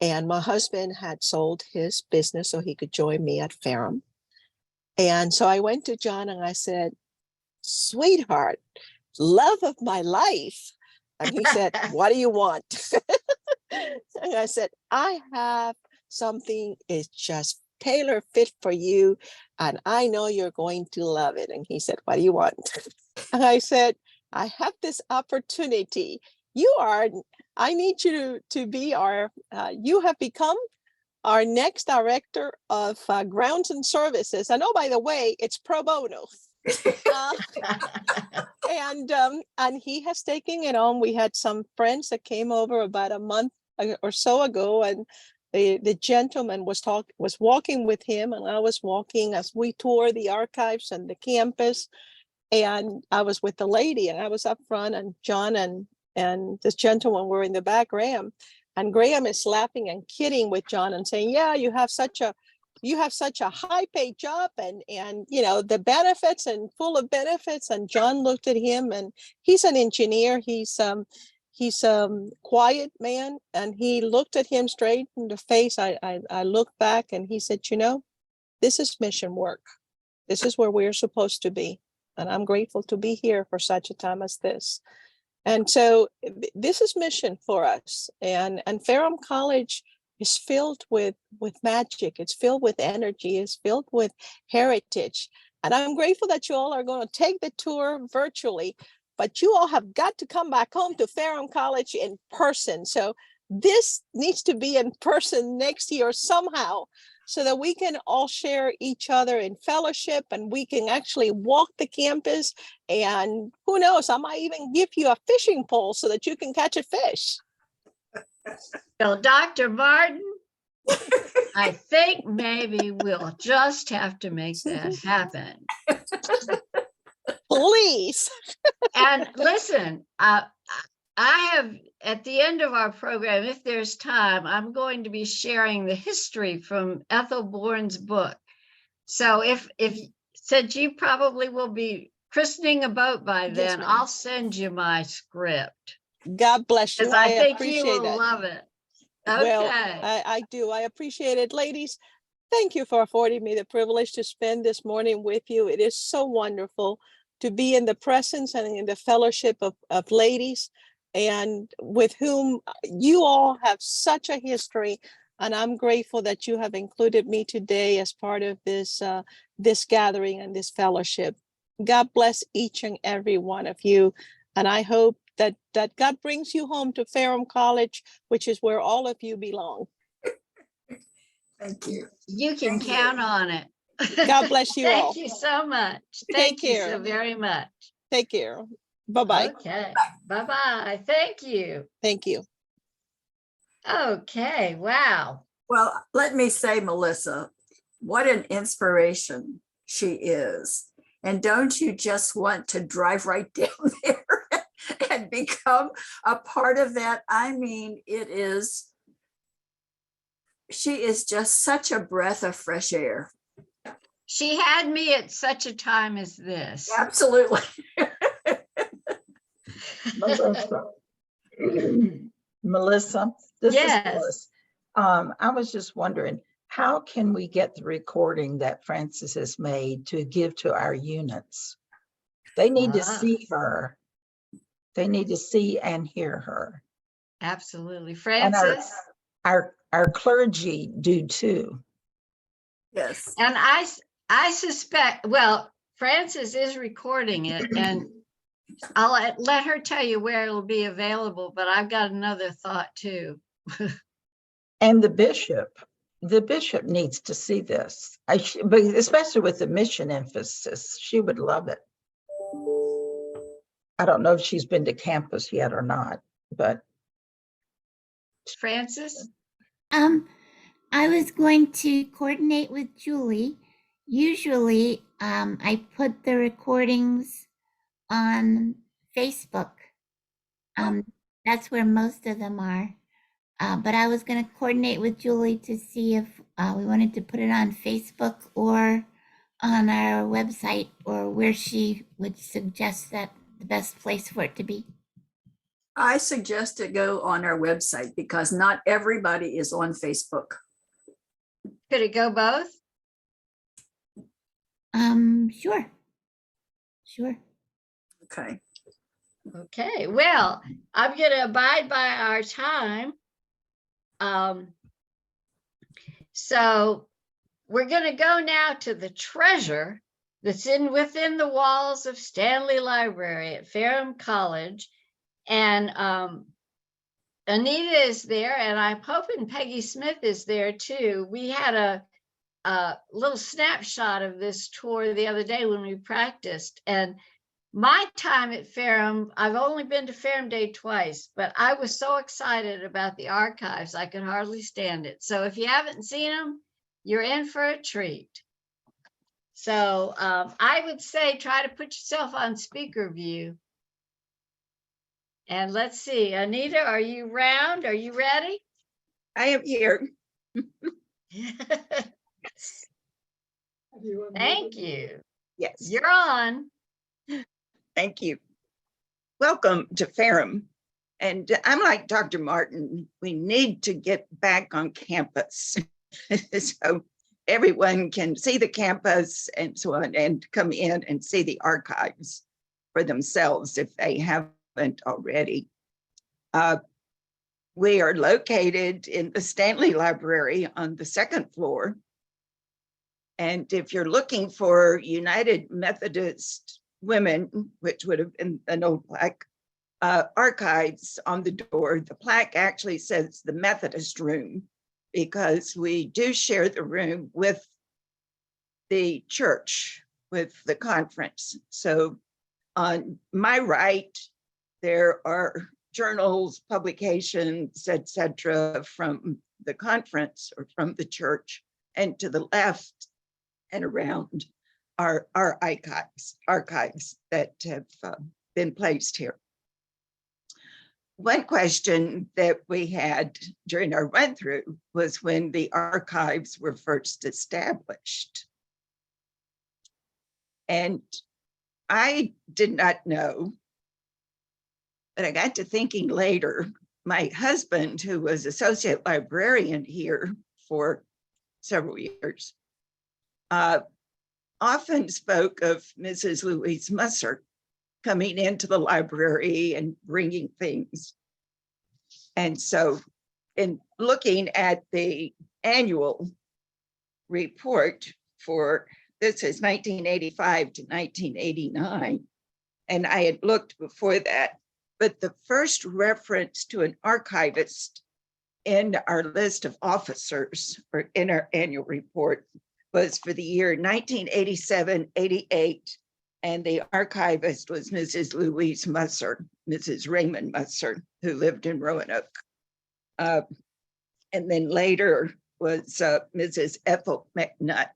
And my husband had sold his business so he could join me at Ferrum. And so I went to John and I said, sweetheart, love of my life. And he said, what do you want? And I said, I have something, it's just tailor fit for you. And I know you're going to love it. And he said, what do you want? And I said, I have this opportunity. I need you to be you have become our next director of grounds and services. And oh, by the way, it's pro bono. And he has taken it on. We had some friends that came over about a month or so ago, and the gentleman was walking with him, and I was walking as we toured the archives and the campus. And I was with the lady, and I was up front, and John and this gentleman were in the back. And Graham is laughing and kidding with John and saying, yeah, you have such a high paid job, and you know, the benefits and full of benefits. And John looked at him, and he's an engineer. He's quiet man. And he looked at him straight in the face. I looked back, and he said, you know, this is mission work. This is where we're supposed to be. And I'm grateful to be here for such a time as this. And so this is mission for us. And Ferrum College is filled with magic. It's filled with energy. It's filled with heritage. And I'm grateful that you all are going to take the tour virtually, but you all have got to come back home to Ferrum College in person. So this needs to be in person next year somehow, so that we can all share each other in fellowship, and we can actually walk the campus. And who knows, I might even give you a fishing pole so that you can catch a fish. Well, Dr. Martin, I think maybe we'll just have to make that happen. Please. And listen, I have, at the end of our program, if there's time, I'm going to be sharing the history from Ethel Bourne's book. So since you probably will be christening a boat by then, ma'am. I'll send you my script. God bless you. Because I think you appreciate will that. love it. Okay. Well, I do. I appreciate it. Ladies, thank you for affording me the privilege to spend this morning with you. It is so wonderful to be in the presence and in the fellowship of ladies, and with whom you all have such a history. And I'm grateful that you have included me today as part of this gathering and this fellowship. God bless each and every one of you. And I hope that God brings you home to Ferrum College, which is where all of you belong. Thank you. You can Thank you. count on it. God bless you all. Thank you so much. Take Thank you care. so very much. Take care. Bye-bye. Okay. Bye-bye. Thank you. Thank you. Okay. Wow. Well, let me say, Melissa, what an inspiration she is. And don't you just want to drive right down there and become a part of that? I mean, she is just such a breath of fresh air. She had me at such a time as this. Absolutely. Melissa, Melissa, this Yes. is Phyllis. I was just wondering, how can we get the recording that Frances has made to give to our units? They need to Ah. see her. They need to see and hear her. Absolutely. And Francis? our clergy do too. Yes. And I suspect, well, Frances is recording it and I'll let her tell you where it'll be available, but I've got another thought too. And the bishop needs to see this. But especially with the mission emphasis, she would love it. I don't know if she's been to campus yet or not, but Francis? I was going to coordinate with Julie. Usually, I put the recordings on Facebook. That's where most of them are. But I was going to coordinate with Julie to see if we wanted to put it on Facebook or on our website, or where she would suggest that the best place for it to be. I suggest to go on our website because not everybody is on Facebook. Could it go both? Sure. Sure. Okay. Okay, well, I'm going to abide by our time. So we're going to go now to the treasure that's within the walls of Stanley Library at Ferrum College. And Anita is there, and I'm hoping Peggy Smith is there too. We had a little snapshot of this tour the other day when we practiced. And my time at Ferrum, I've only been to Ferrum Day twice, but I was so excited about the archives, I could hardly stand it. So if you haven't seen them, you're in for a treat. So I would say try to put yourself on speaker view. And let's see, Anita, are you round? Are you ready? I am here. Thank you. Yes, You're on. thank you. Welcome to Ferrum. And I'm like Dr. Martin, we need to get back on campus so everyone can see the campus and so on, and come in and see the archives for themselves if they haven't already. We are located in the Stanley Library on the second floor. And if you're looking for United Methodist Women, which would have been an old plaque, archives on the door, the plaque actually says the Methodist room, because we do share the room with the church, with the conference. So on my right, there are journals, publications, etc., from the conference or from the church, and to the left and around are our archives that have been placed here. One question that we had during our run through was when the archives were first established. And I did not know, but I got to thinking later, my husband, who was associate librarian here for several years, often spoke of Mrs. Louise Musser coming into the library and bringing things. And so in looking at the annual report for, this is 1985 to 1989, and I had looked before that, but the first reference to an archivist in our list of officers or in our annual report was for the year 1987-88, and the archivist was Mrs. Louise Musser, Mrs. Raymond Musser, who lived in Roanoke. And then later was Mrs. Ethel McNutt,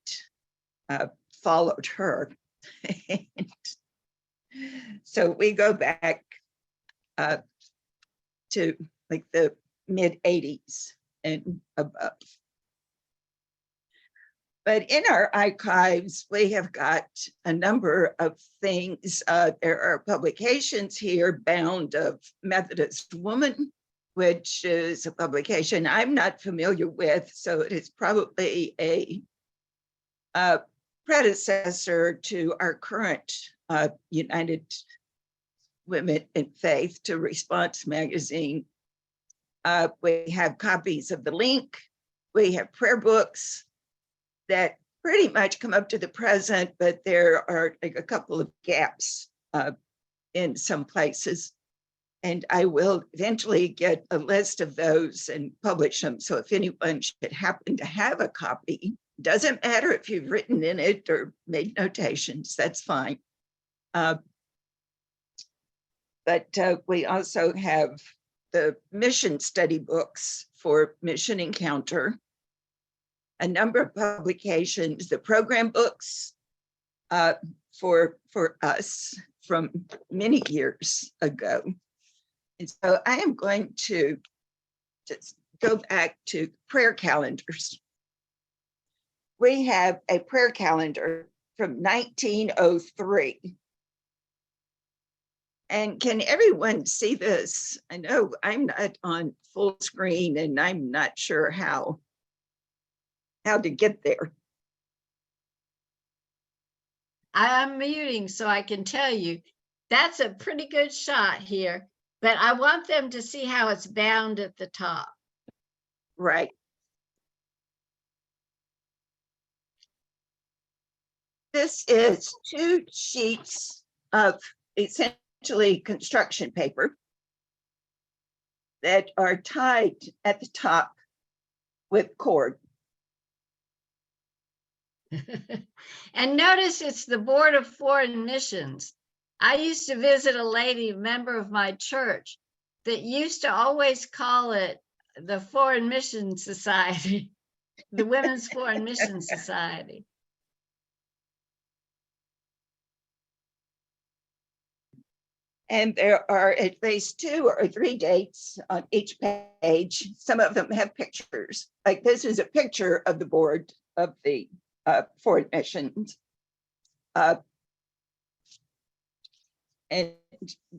followed her. So we go back to like the mid 80s and above. But in our archives, we have got a number of things. There are publications here bound of Methodist Woman, which is a publication I'm not familiar with, so it is probably a predecessor to our current United Women in Faith, to Response Magazine. We have copies of the link. We have prayer books that pretty much come up to the present, but there are like a couple of gaps in some places. And I will eventually get a list of those and publish them. So if anyone should happen to have a copy, doesn't matter if you've written in it or made notations, that's fine. But we also have the mission study books for Mission Encounter, a number of publications, the program books for us from many years ago. And so I am going to just go back to prayer calendars. We have a prayer calendar from 1903. And can everyone see this? I know I'm not on full screen and I'm not sure how to get there. I'm muting so I can tell you that's a pretty good shot here, but I want them to see how it's bound at the top. Right. This is 2 sheets of essentially construction paper that are tied at the top with cord. And notice it's the Board of Foreign Missions. I used to visit a lady, a member of my church, that used to always call it the Foreign Mission Society, the Women's Foreign Mission Society. And there are at least 2 or 3 dates on each page. Some of them have pictures. Like this is a picture of the board of the foreign missions. And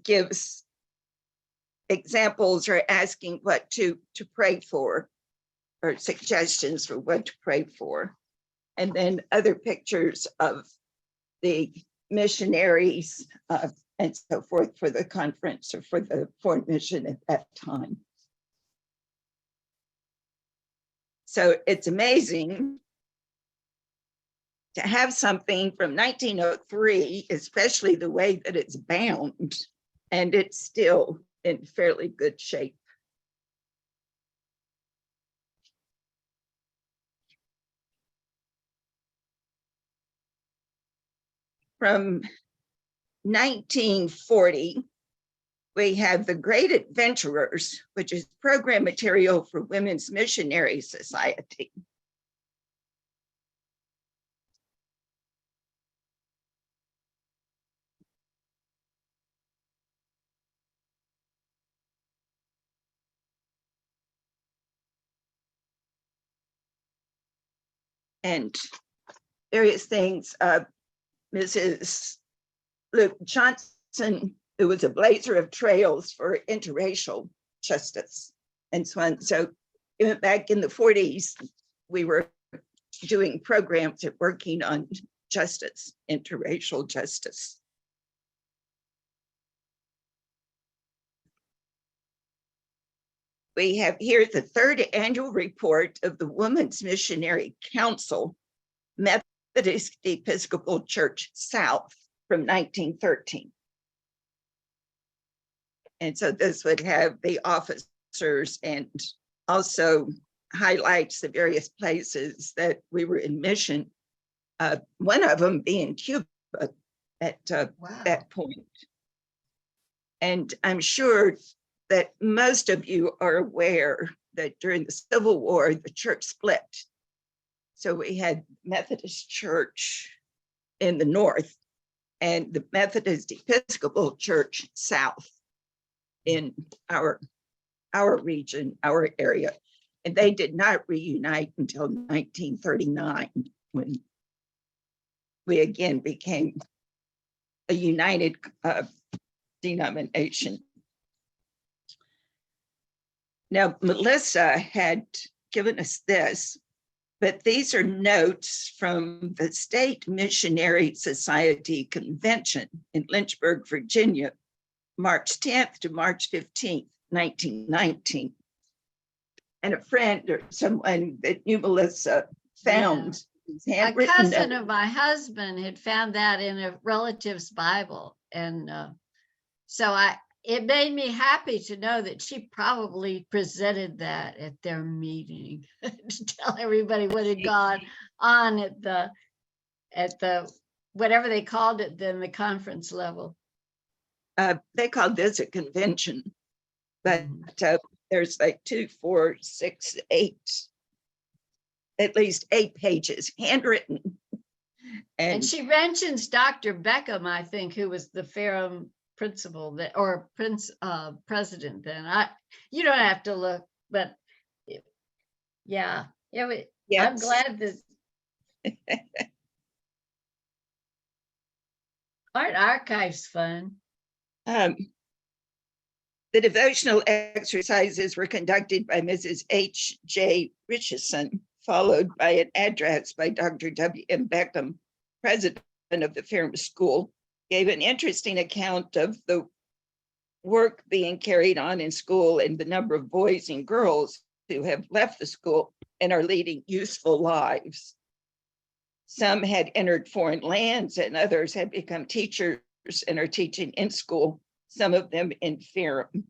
gives examples or asking what to pray for, or suggestions for what to pray for. And then other pictures of the missionaries and so forth for the conference or for the foreign mission at that time. So it's amazing to have something from 1903, especially the way that it's bound, and it's still in fairly good shape. From 1940, we have The Great Adventurers, which is program material for Women's Missionary Society. And various things. Mrs. Luke Johnson, who was a blazer of trails for interracial justice and so on. So back in the 40s, we were doing programs and working on justice, interracial justice. We have here the 3rd annual report of the Women's Missionary Council, Methodist Episcopal Church South from 1913. And so this would have the officers and also highlights the various places that we were in mission. One of them being Cuba at that point. And I'm sure that most of you are aware that during the Civil War, the church split. So we had Methodist Church in the north and the Methodist Episcopal Church south in our region, our area. And they did not reunite until 1939, when we again became a united denomination. Now, Melissa had given us this, but these are notes from the State Missionary Society Convention in Lynchburg, Virginia, March 10th to March 15th, 1919. And a friend or someone that knew Melissa found these A handwritten cousin notes. of my husband had found that in a relative's Bible. And so it made me happy to know that she probably presented that at their meeting to tell everybody what had gone on at the whatever they called it then, the conference level. They called this a convention, but Mhm. there's like 2, 4, 6, 8, at least 8 pages handwritten. And And she mentions Dr. Beckham, I think, who was the Ferrum principal that, or president then. You don't have to look, but yeah, I'm yes, glad that art archives fun. the devotional exercises were conducted by Mrs. H.J. Richardson, followed by an address by Dr. W.M. Beckham, president of the Ferrum School, gave an interesting account of the work being carried on in school and the number of boys and girls who have left the school and are leading useful lives. Some had entered foreign lands and others had become teachers and are teaching in school, some of them in Ferrum.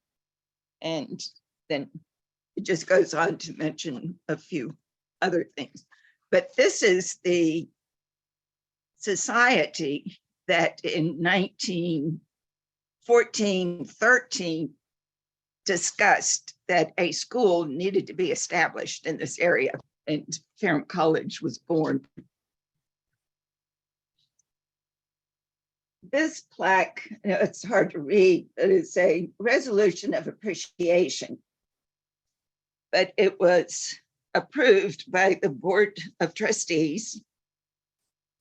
And then it just goes on to mention a few other things. But this is the society that in 1914-13 discussed that a school needed to be established in this area, and Ferrum College was born. This plaque, it's hard to read, but it's a resolution of appreciation. But it was approved by the Board of Trustees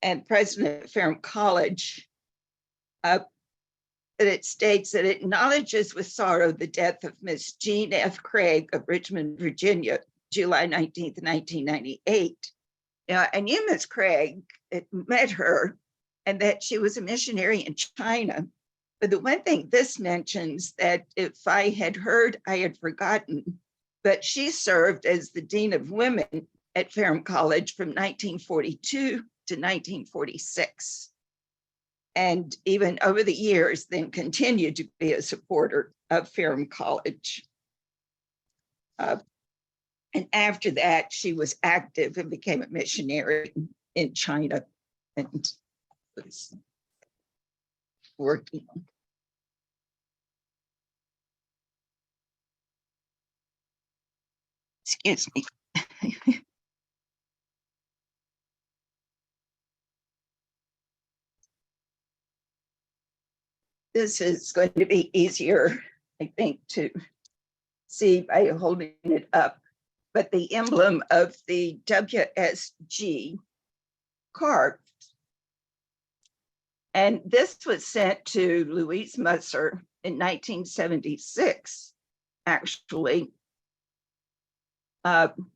and President of Ferrum College. It states that it acknowledges with sorrow the death of Miss Jean F. Craig of Richmond, Virginia, July 19th, 1998. I knew Miss Craig, met her, and that she was a missionary in China. But the one thing this mentions that if I had heard, I had forgotten, but she served as the Dean of Women at Ferrum College from 1942 to 1946. And even over the years, then continued to be a supporter of Ferrum College. And after that, she was active and became a missionary in China and was working. Excuse me. This is going to be easier, I think, to see by holding it up. But the emblem of the WSG carved. And this was sent to Louise Musser in 1976, actually, from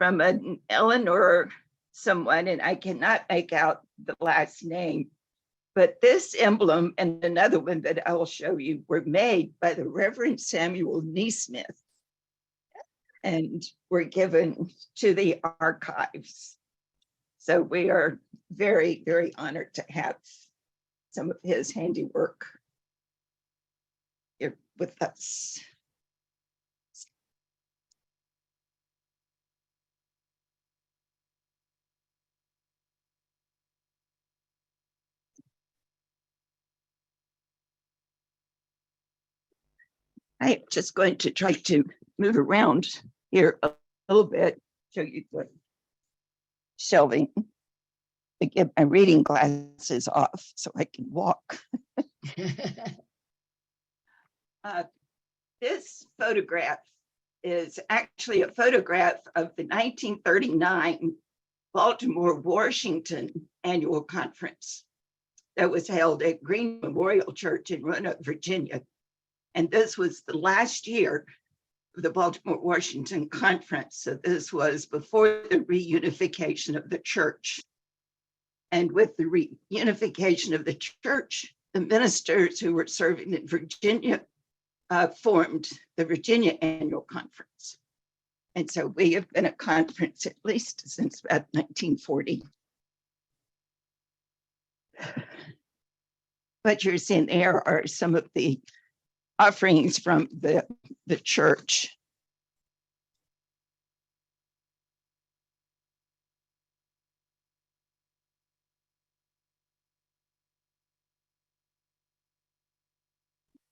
an Eleanor someone, and I cannot make out the last name. But this emblem and another one that I will show you were made by the Reverend Samuel Neesmith and were given to the archives. So we are very, very honored to have some of his handiwork here with us. I'm just going to try to move around here a little bit, show you the shelving. To get my reading glasses off so I can walk. This photograph is actually a photograph of the 1939 Baltimore Washington annual conference that was held at Green Memorial Church in Roanoke, Virginia. And this was the last year of the Baltimore-Washington Conference. So this was before the reunification of the church. And with the reunification of the church, the ministers who were serving in Virginia formed the Virginia Annual Conference. And so we have been a conference at least since about 1940. What you're seeing there are some of the offerings from the church.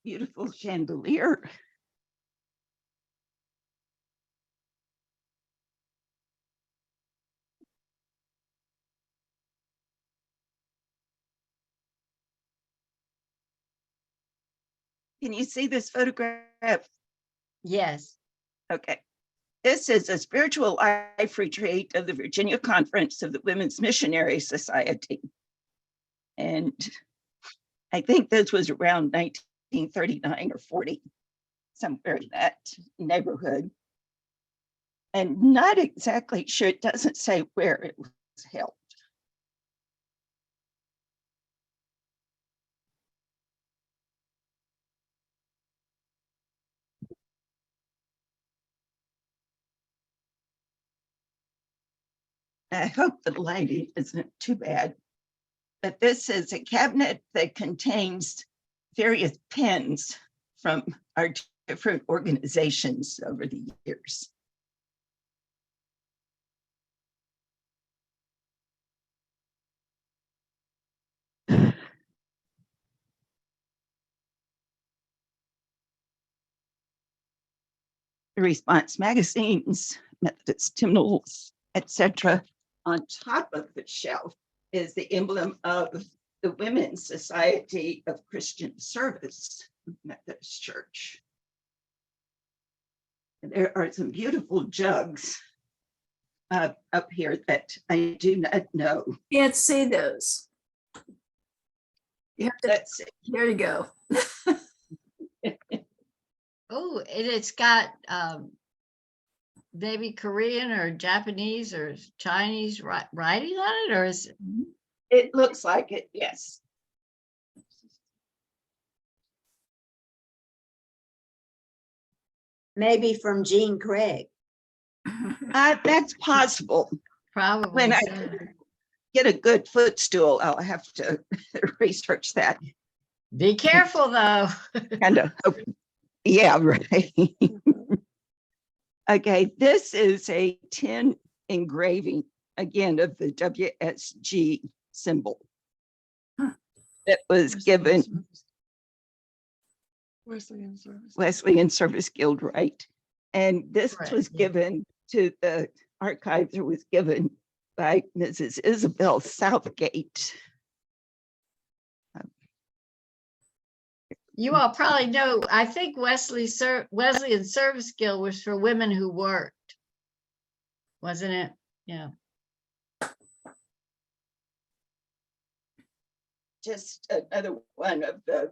Beautiful chandelier. Can you see this photograph? Yes. Okay. This is a spiritual life retreat of the Virginia Conference of the Women's Missionary Society. And I think this was around 1939 or 40, somewhere in that neighborhood. And not exactly sure, it doesn't say where it was held. I hope the lighting isn't too bad, but this is a cabinet that contains various pins from our different organizations over the years. The response magazines, Methodist hymnals, etc. On top of the shelf is the emblem of the Women's Society of Christian Service, Methodist Church. And there are some beautiful jugs up here that I do not know. Can't see those. You have to, Let's see. there you go. Oh, and it's got maybe Korean or Japanese or Chinese writing on it, or is it? It looks like it, yes. Maybe from Jean Craig. That's possible. Probably. When I so. get a good footstool, I'll have to research that. Be careful though. Kind of, yeah, right. Okay, this is a tin engraving, again, of the WSG symbol that was given Wesleyan Service Guild, right? And this Right, was yeah. given to the archives, or was given by Mrs. Isabel Southgate. You all probably know, I think Wesleyan Service Guild was for women who worked. Wasn't it? Yeah. Just another one of the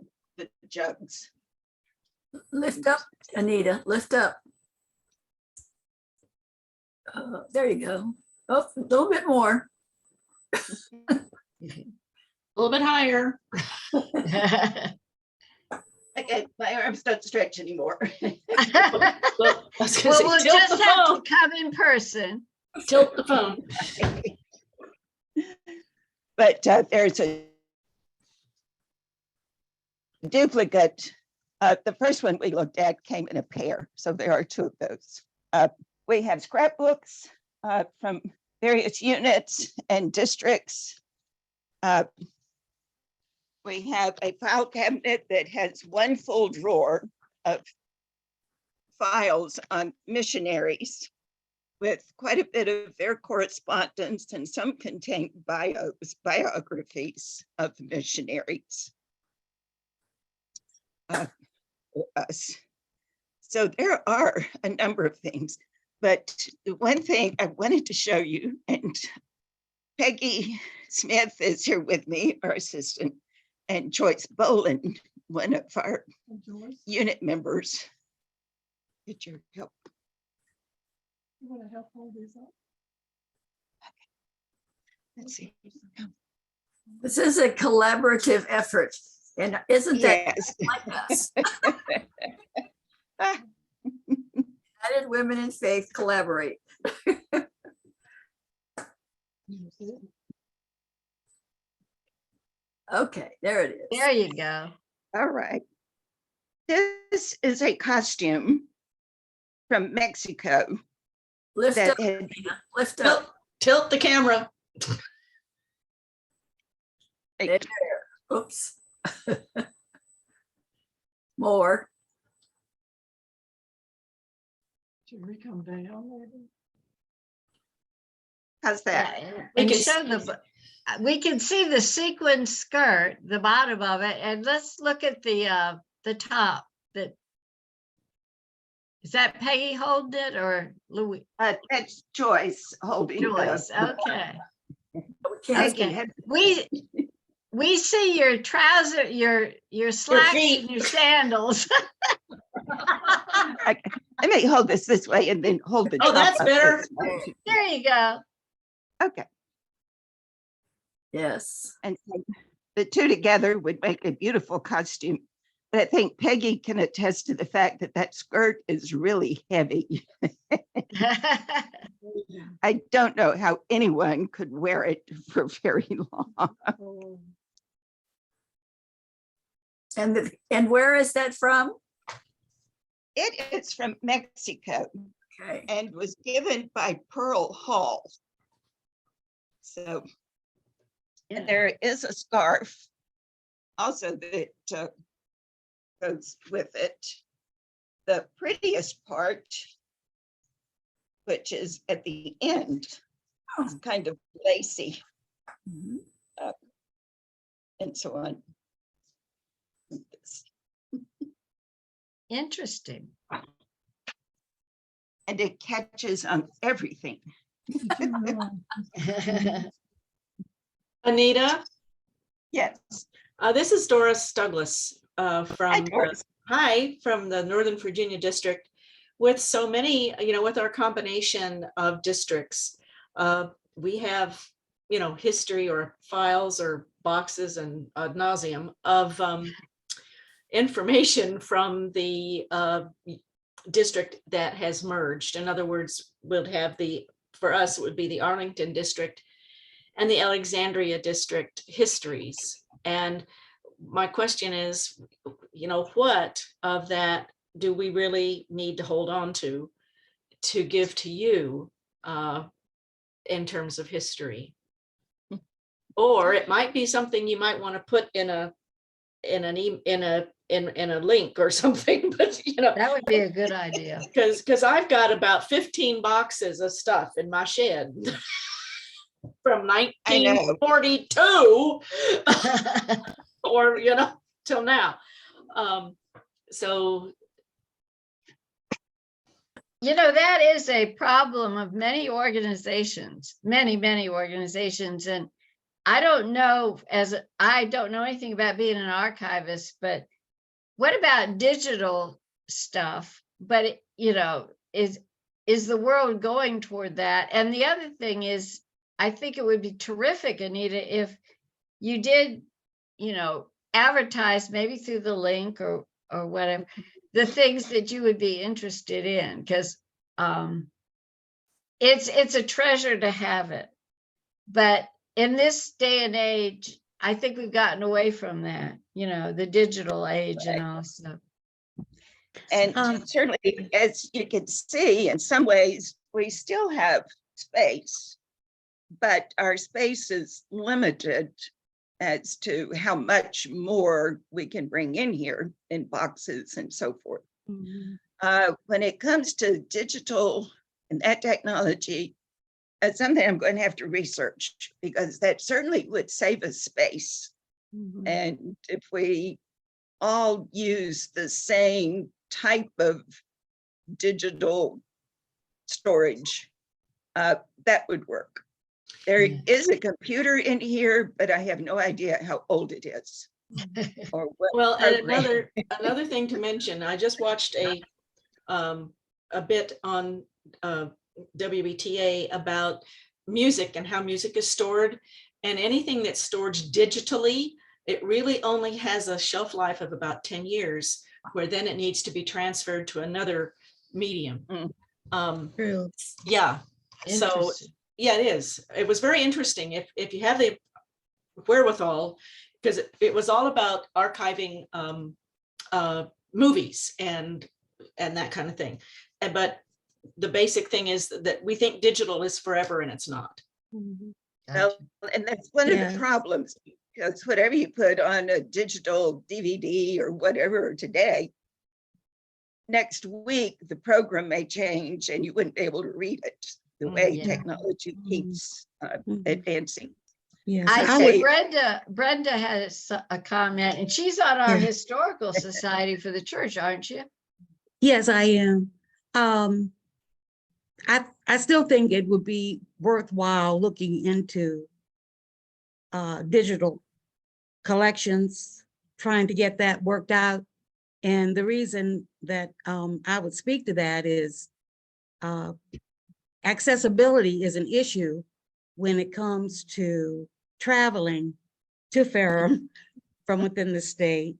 jugs. Lift up, Anita, lift up. There you go. Oh, a little bit more. A little bit higher. Okay, my arms don't stretch anymore. Well, I was gonna Well, say, we'll tilt just the have phone. to come in person. Tilt the phone. But there's a duplicate. The first one we looked at came in a pair, so there are two of those. We have scrapbooks from various units and districts. We have a file cabinet that has one full drawer of files on missionaries with quite a bit of their correspondence, and some contain biographies of the missionaries. Us. So there are a number of things, but the one thing I wanted to show you, and Peggy Smith is here with me, our assistant, and Joyce Boland one of our unit members. Get your help. You want to help hold these up? Let's see. This is a collaborative effort, and isn't that Yes. like us? Ah, United Women in Faith collaborate. Okay, there it is. There you go. all right. This is a costume from Mexico Lift that up, had, lift up. Tilt the camera. There. Oops. More. Should we come down? Maybe? how's that? Yeah, We and can show we can see the sequin skirt, the bottom of it, and let's look at the top. That is that Peggy holding it or Louis? That's Joyce holding Joyce. the. Okay. We can't Peggy Okay. had- We see your trouser, your slacks feet. and your sandals. Okay, let me hold this way and then hold the. Oh, top that's up better. this way. There you go. Okay, Yes. and so the two together would make a beautiful costume. But I think Peggy can attest to the fact that that skirt is really heavy. I don't know how anyone could wear it for very long. And where is that from? It is from Mexico Okay. and was given by Pearl Hall. So, and there is a scarf also that goes with it. The prettiest part, which is at the end, is kind of lacy Mhm. and so on. Interesting. And it catches on everything. Anita, Yes. this is Doris Douglas from Doris. from the Northern Virginia district. With so many, with our combination of districts, we have, history or files or boxes and ad nauseum of information from the district that has merged. In other words, we'll have for us, it would be the Arlington district and the Alexandria district histories. And my question is, what of that do we really need to hold on to give to you in terms of history? Or it might be something you might want to put in a link or something, but That would be a good idea. because I've got about 15 boxes of stuff in my shed from I know. 1942 or till now. So that is a problem of many organizations, many organizations. And I don't know anything about being an archivist, but what about digital stuff? But is the world going toward that? And the other thing is, I think it would be terrific, Anita, if you did, advertise maybe through the link or whatever, the things that you would be interested in, because it's a treasure to have it. But in this day and age, I think we've gotten away from that, the digital age and all stuff. And certainly, as you can see, in some ways, we still have space, but our space is limited as to how much more we can bring in here in boxes and so forth. When it comes to digital and that technology, it's something I'm going to have to research, because that certainly would save us space. And if we all use the same type of digital storage, that would work. There Yeah. is a computer in here, but I have no idea how old it is. or what Well, and program? another thing to mention, I just watched a bit on WBTA about music and how music is stored, and anything that's stored digitally, it really only has a shelf life of about 10 years, where then it needs to be transferred to another medium. True. Yeah, so Interesting. yeah, it is. It was very interesting if you have the wherewithal, because it was all about archiving movies and that kind of thing. But the basic thing is that we think digital is forever, and it's not. Gotcha. Well, and that's one of Yeah. the problems, because whatever you put on a digital DVD or whatever today, next week the program may change and you wouldn't be able to read it the way Yeah. technology keeps advancing. Yeah. I so I see would, Brenda has a comment, and she's on our Yeah. Historical Society for the Church, aren't you? Yes, I am. I still think it would be worthwhile looking into digital collections, trying to get that worked out. And the reason that I would speak to that is accessibility is an issue when it comes to traveling to Ferrum from within the state.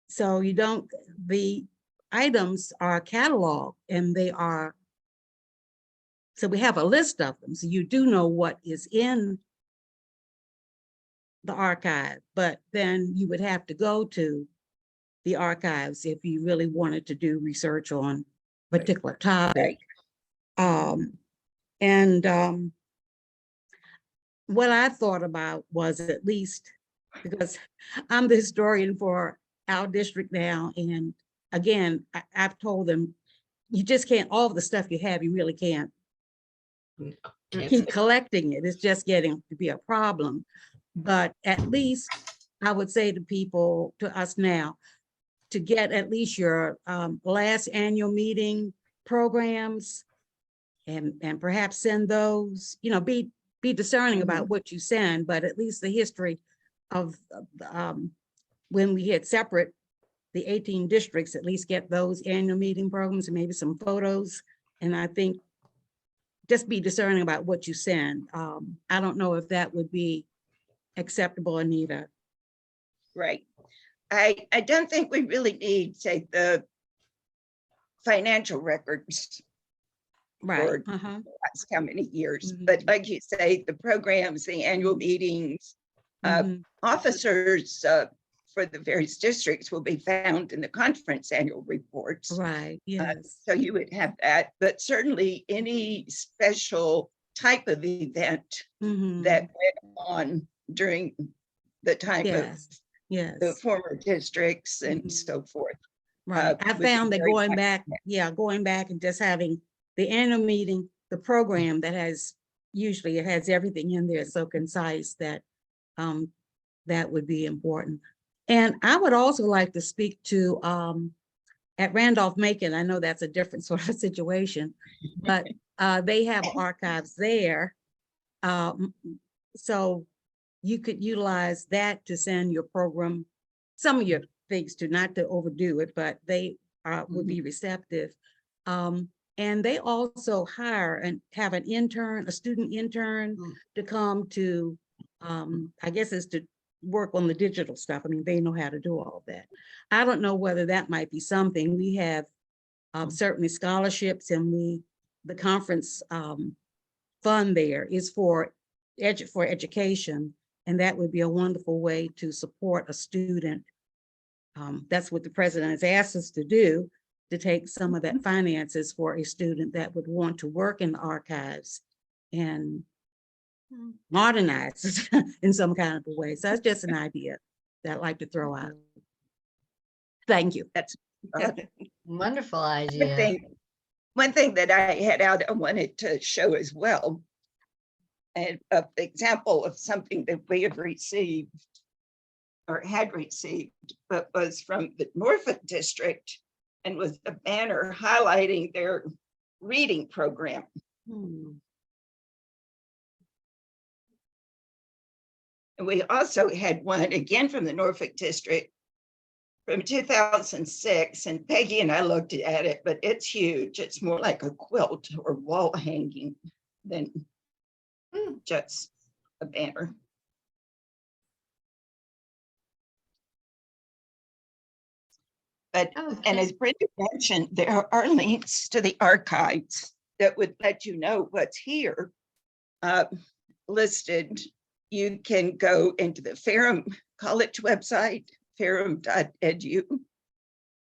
So you don't, the items are cataloged and they are, so we have a list of them. So you do know what is in the archive, but then you would have to go to the archives if you really wanted to do research on a particular topic. What I thought about was, at least because I'm the historian for our district now, and again, I've told them, you just can't, all of the stuff you have, you really can't keep collecting it. It's just getting to be a problem. But at least I would say to people, to us now, to get at least your last annual meeting programs and perhaps send those, you know, be discerning about what you send, but at least the history of when we had separate the 18 districts, at least get those annual meeting programs and maybe some photos. And I think just be discerning about what you send. I don't know if that would be acceptable, Anita. Right. I don't think we really need, say, the financial records Right. for last how many years, but like you say, the programs, the annual meetings, officers for the various districts will be found in the conference annual reports. Right, yes. So you would have that, but certainly any special type of event that went on during the time of the former districts and so forth. Right. I found that going back, going back and just having the annual meeting, the program that has, usually it has everything in there, so concise that that would be important. And I would also like to speak to at Randolph-Macon, I know that's a different sort of situation, but they have archives there. So you could utilize that to send your program, some of your things to, not to overdo it, but they would be receptive. And they also hire and have an intern, a student intern to come to, I guess it's to work on the digital stuff. I mean, they know how to do all that. I don't know whether that might be something. We have certainly scholarships, and the conference fund there is for education. And that would be a wonderful way to support a student. That's what the president has asked us to do, to take some of that finances for a student that would want to work in the archives and modernize in some kind of a way. So that's just an idea that I'd like to throw out. Thank you. That's Wonderful idea. One thing that I had out, I wanted to show as well, an example of something that we have received or had received, but was from the Norfolk district, and was a banner highlighting their reading program. And we also had one again from the Norfolk district from 2006. And Peggy and I looked at it, but it's huge. It's more like a quilt or wall hanging than just a banner. But, and as Brenda mentioned, there are links to the archives that would let you know what's here listed. You can go into the Ferrum College website, ferrum.edu,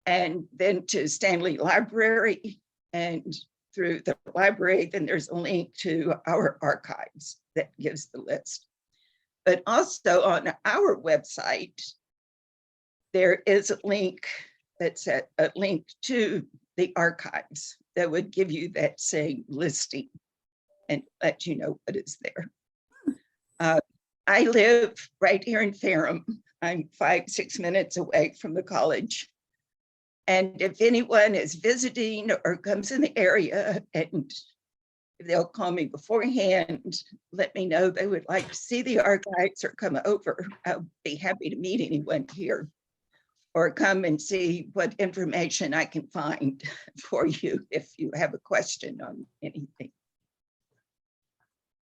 and then to Stanley Library, and through the library, then there's a link to our archives that gives the list. But also on our website, there is a link that's a link to the archives that would give you that same listing and let you know what is there. I live right here in Ferrum. I'm 5-6 minutes away from the college. And if anyone is visiting or comes in the area, and they'll call me beforehand, let me know they would like to see the archives or come over, I'll be happy to meet anyone here or come and see what information I can find for you if you have a question on anything.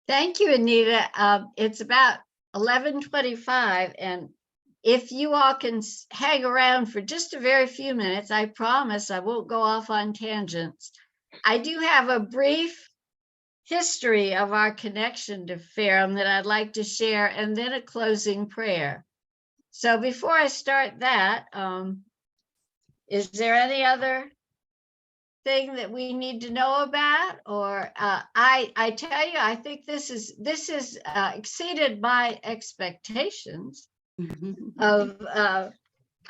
Thank you, Anita. It's about 11:25, and if you all can hang around for just a very few minutes, I promise I won't go off on tangents. I do have a brief history of our connection to Ferrum that I'd like to share, and then a closing prayer. So before I start that, is there any other thing that we need to know about? Or I tell you, I think this is exceeded my expectations of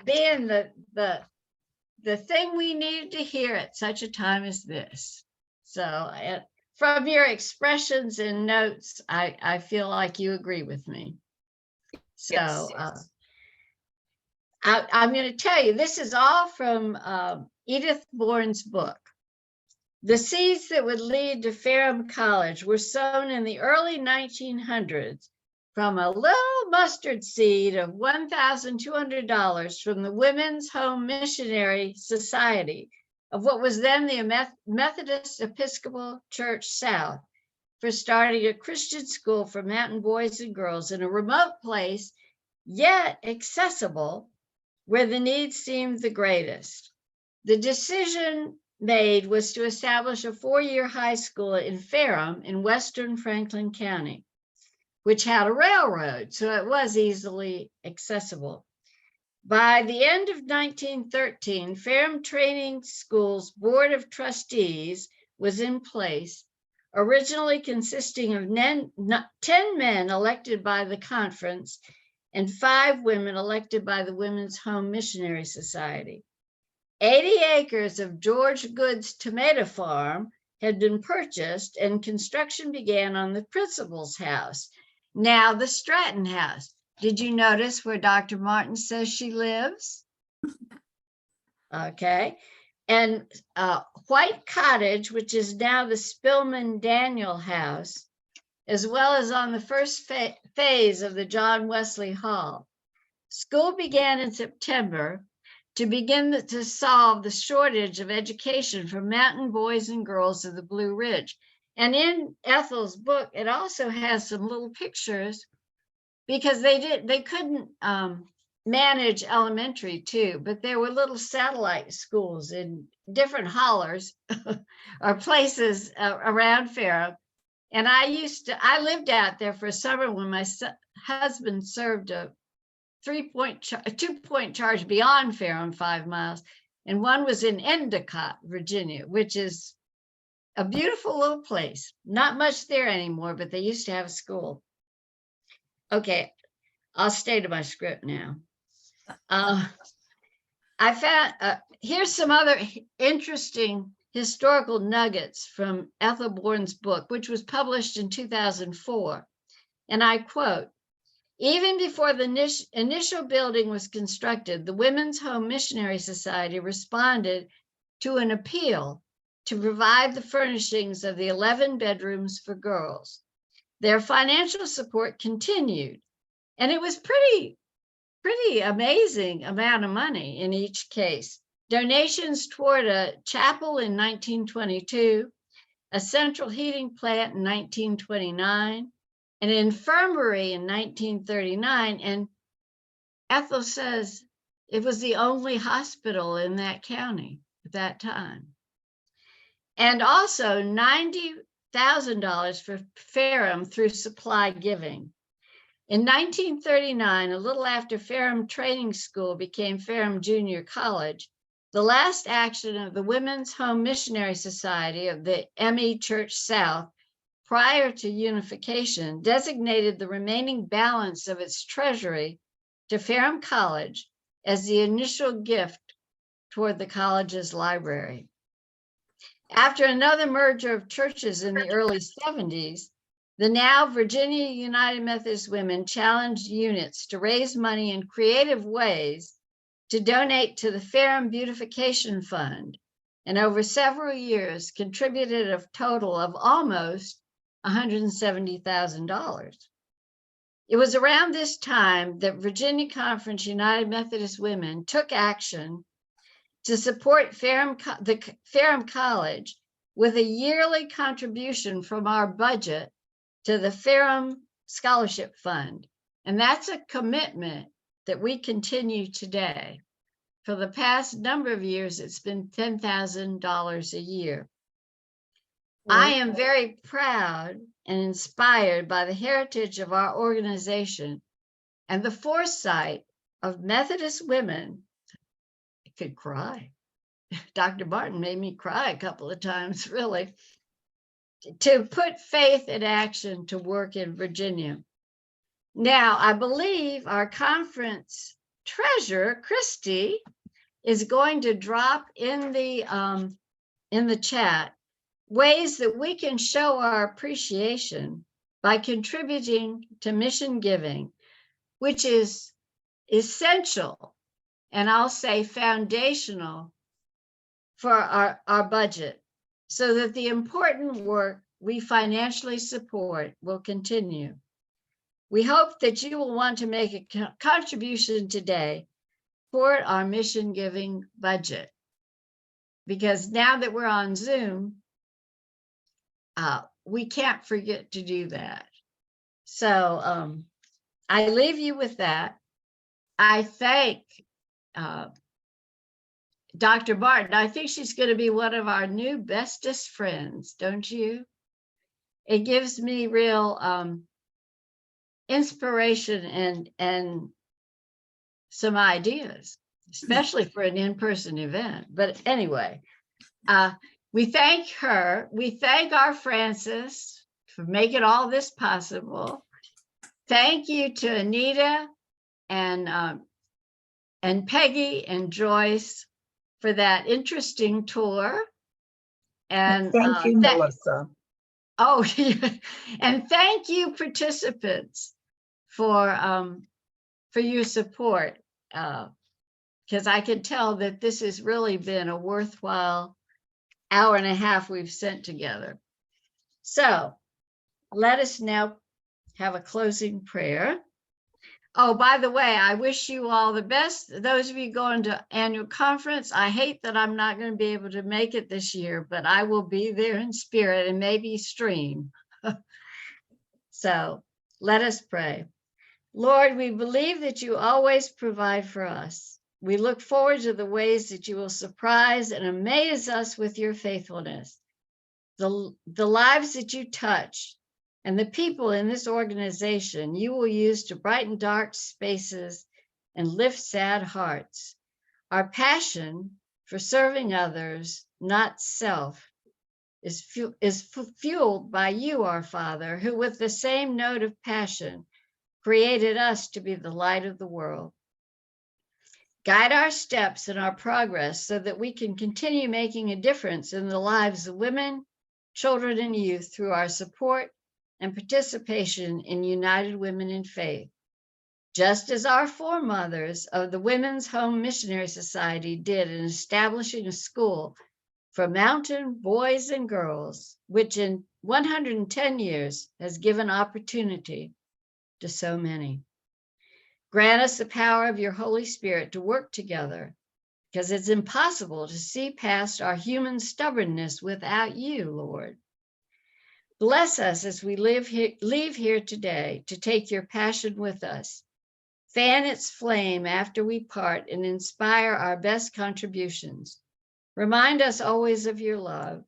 being the thing we needed to hear at such a time as this. So from your expressions and notes, I feel like you agree with me. So yes. I'm going to tell you, this is all from Edith Bourne's book. The seeds that would lead to Ferrum College were sown in the early 1900s from a little mustard seed of $1,200 from the Women's Home Missionary Society of what was then the Methodist Episcopal Church South for starting a Christian school for mountain boys and girls in a remote place, yet accessible, where the needs seemed the greatest. The decision made was to establish a 4-year high school in Ferrum in western Franklin County, which had a railroad, so it was easily accessible. By the end of 1913, Ferrum Training School's Board of Trustees was in place, originally consisting of 10 men elected by the conference and 5 women elected by the Women's Home Missionary Society. 80 acres of George Good's tomato farm had been purchased, and construction began on the principal's house, now the Stratton House. Did you notice where Dr. Martin says she lives? Okay. And White Cottage, which is now the Spillman Daniel House, as well as on the first phase of the John Wesley Hall. School began in September to begin to solve the shortage of education for mountain boys and girls of the Blue Ridge. And in Ethel's book, it also has some little pictures because they couldn't manage elementary too, but there were little satellite schools in different hollers or places around Ferrum. And I lived out there for a summer when my husband served a 2-point charge beyond Ferrum, 5 miles. And one was in Endicott, Virginia, which is a beautiful little place. Not much there anymore, but they used to have a school. Okay, I'll stay to my script now. I found, here's some other interesting historical nuggets from Ethel Bourne's book, which was published in 2004. And I quote, "Even before the initial building was constructed, the Women's Home Missionary Society responded to an appeal to provide the furnishings of the 11 bedrooms for girls. Their financial support continued, And it was pretty amazing amount of money in each case. Donations toward a chapel in 1922, a central heating plant in 1929, an infirmary in 1939, and Ethel says it was the only hospital in that county at that time. And also $90,000 for Ferrum through supply giving. In 1939, a little after Ferrum Training School became Ferrum Junior College, the last action of the Women's Home Missionary Society of the ME Church South prior to unification designated the remaining balance of its treasury to Ferrum College as the initial gift toward the college's library. After another merger of churches in the early 70s, the now Virginia United Methodist Women challenged units to raise money in creative ways to donate to the Ferrum Beautification Fund, and over several years contributed a total of almost $170,000. It was around this time that Virginia Conference United Methodist Women took action to support the Ferrum College with a yearly contribution from our budget to the Ferrum Scholarship Fund. And that's a commitment that we continue today. For the past number of years, it's been $10,000 a year. I am very proud and inspired by the heritage of our organization and the foresight of Methodist women. I could cry. Dr. Barton made me cry a couple of times, really, to put faith in action to work in Virginia. Now, I believe our conference treasurer, Christy, is going to drop in the chat ways that we can show our appreciation by contributing to mission giving, which is essential, and I'll say foundational, for our budget, so that the important work we financially support will continue. We hope that you will want to make a contribution today toward our mission giving budget, because now that we're on Zoom, we can't forget to do that. So I leave you with that. I thank Dr. Barton. I think she's going to be one of our new bestest friends, don't you? It gives me real inspiration and some ideas, especially for an in-person event. But anyway, we thank her. We thank our Francis for making all this possible. Thank you to Anita and Peggy and Joyce for that interesting tour. And Thank you, Melissa. Oh, and thank you, participants, for your support, because I can tell that this has really been a worthwhile hour and a half we've spent together. So let us now have a closing prayer. Oh, by the way, I wish you all the best. Those of you going to annual conference, I hate that I'm not going to be able to make it this year, but I will be there in spirit and maybe stream. So let us pray. Lord, we believe that you always provide for us. We look forward to the ways that you will surprise and amaze us with your faithfulness. The lives that you touch and the people in this organization you will use to brighten dark spaces and lift sad hearts. Our passion for serving others, not self, is fueled by you, our Father, who with the same note of passion created us to be the light of the world. Guide our steps and our progress so that we can continue making a difference in the lives of women, children, and youth through our support and participation in United Women in Faith. Just as our foremothers of the Women's Home Missionary Society did in establishing a school for mountain boys and girls, which in 110 years has given opportunity to so many. Grant us the power of your Holy Spirit to work together, because it's impossible to see past our human stubbornness without you, Lord. Bless us as we leave here today to take your passion with us. Fan its flame after we part and inspire our best contributions. Remind us always of your love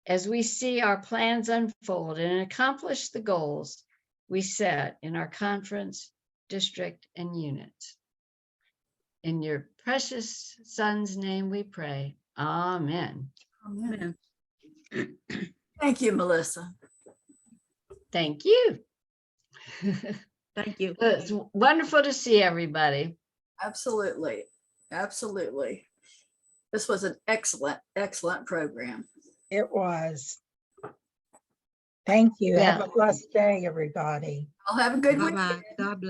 as we see our plans unfold and accomplish the goals we set in our conference, district, and units. In your precious Son's name we pray. Amen. Amen. Thank you, Melissa. Thank you. Thank you. It's wonderful to see everybody. Absolutely. Absolutely. This was an excellent, excellent program. It was. Thank you. Have Yeah. a blessed day, everybody. I'll have a good week. Bye-bye. God bless.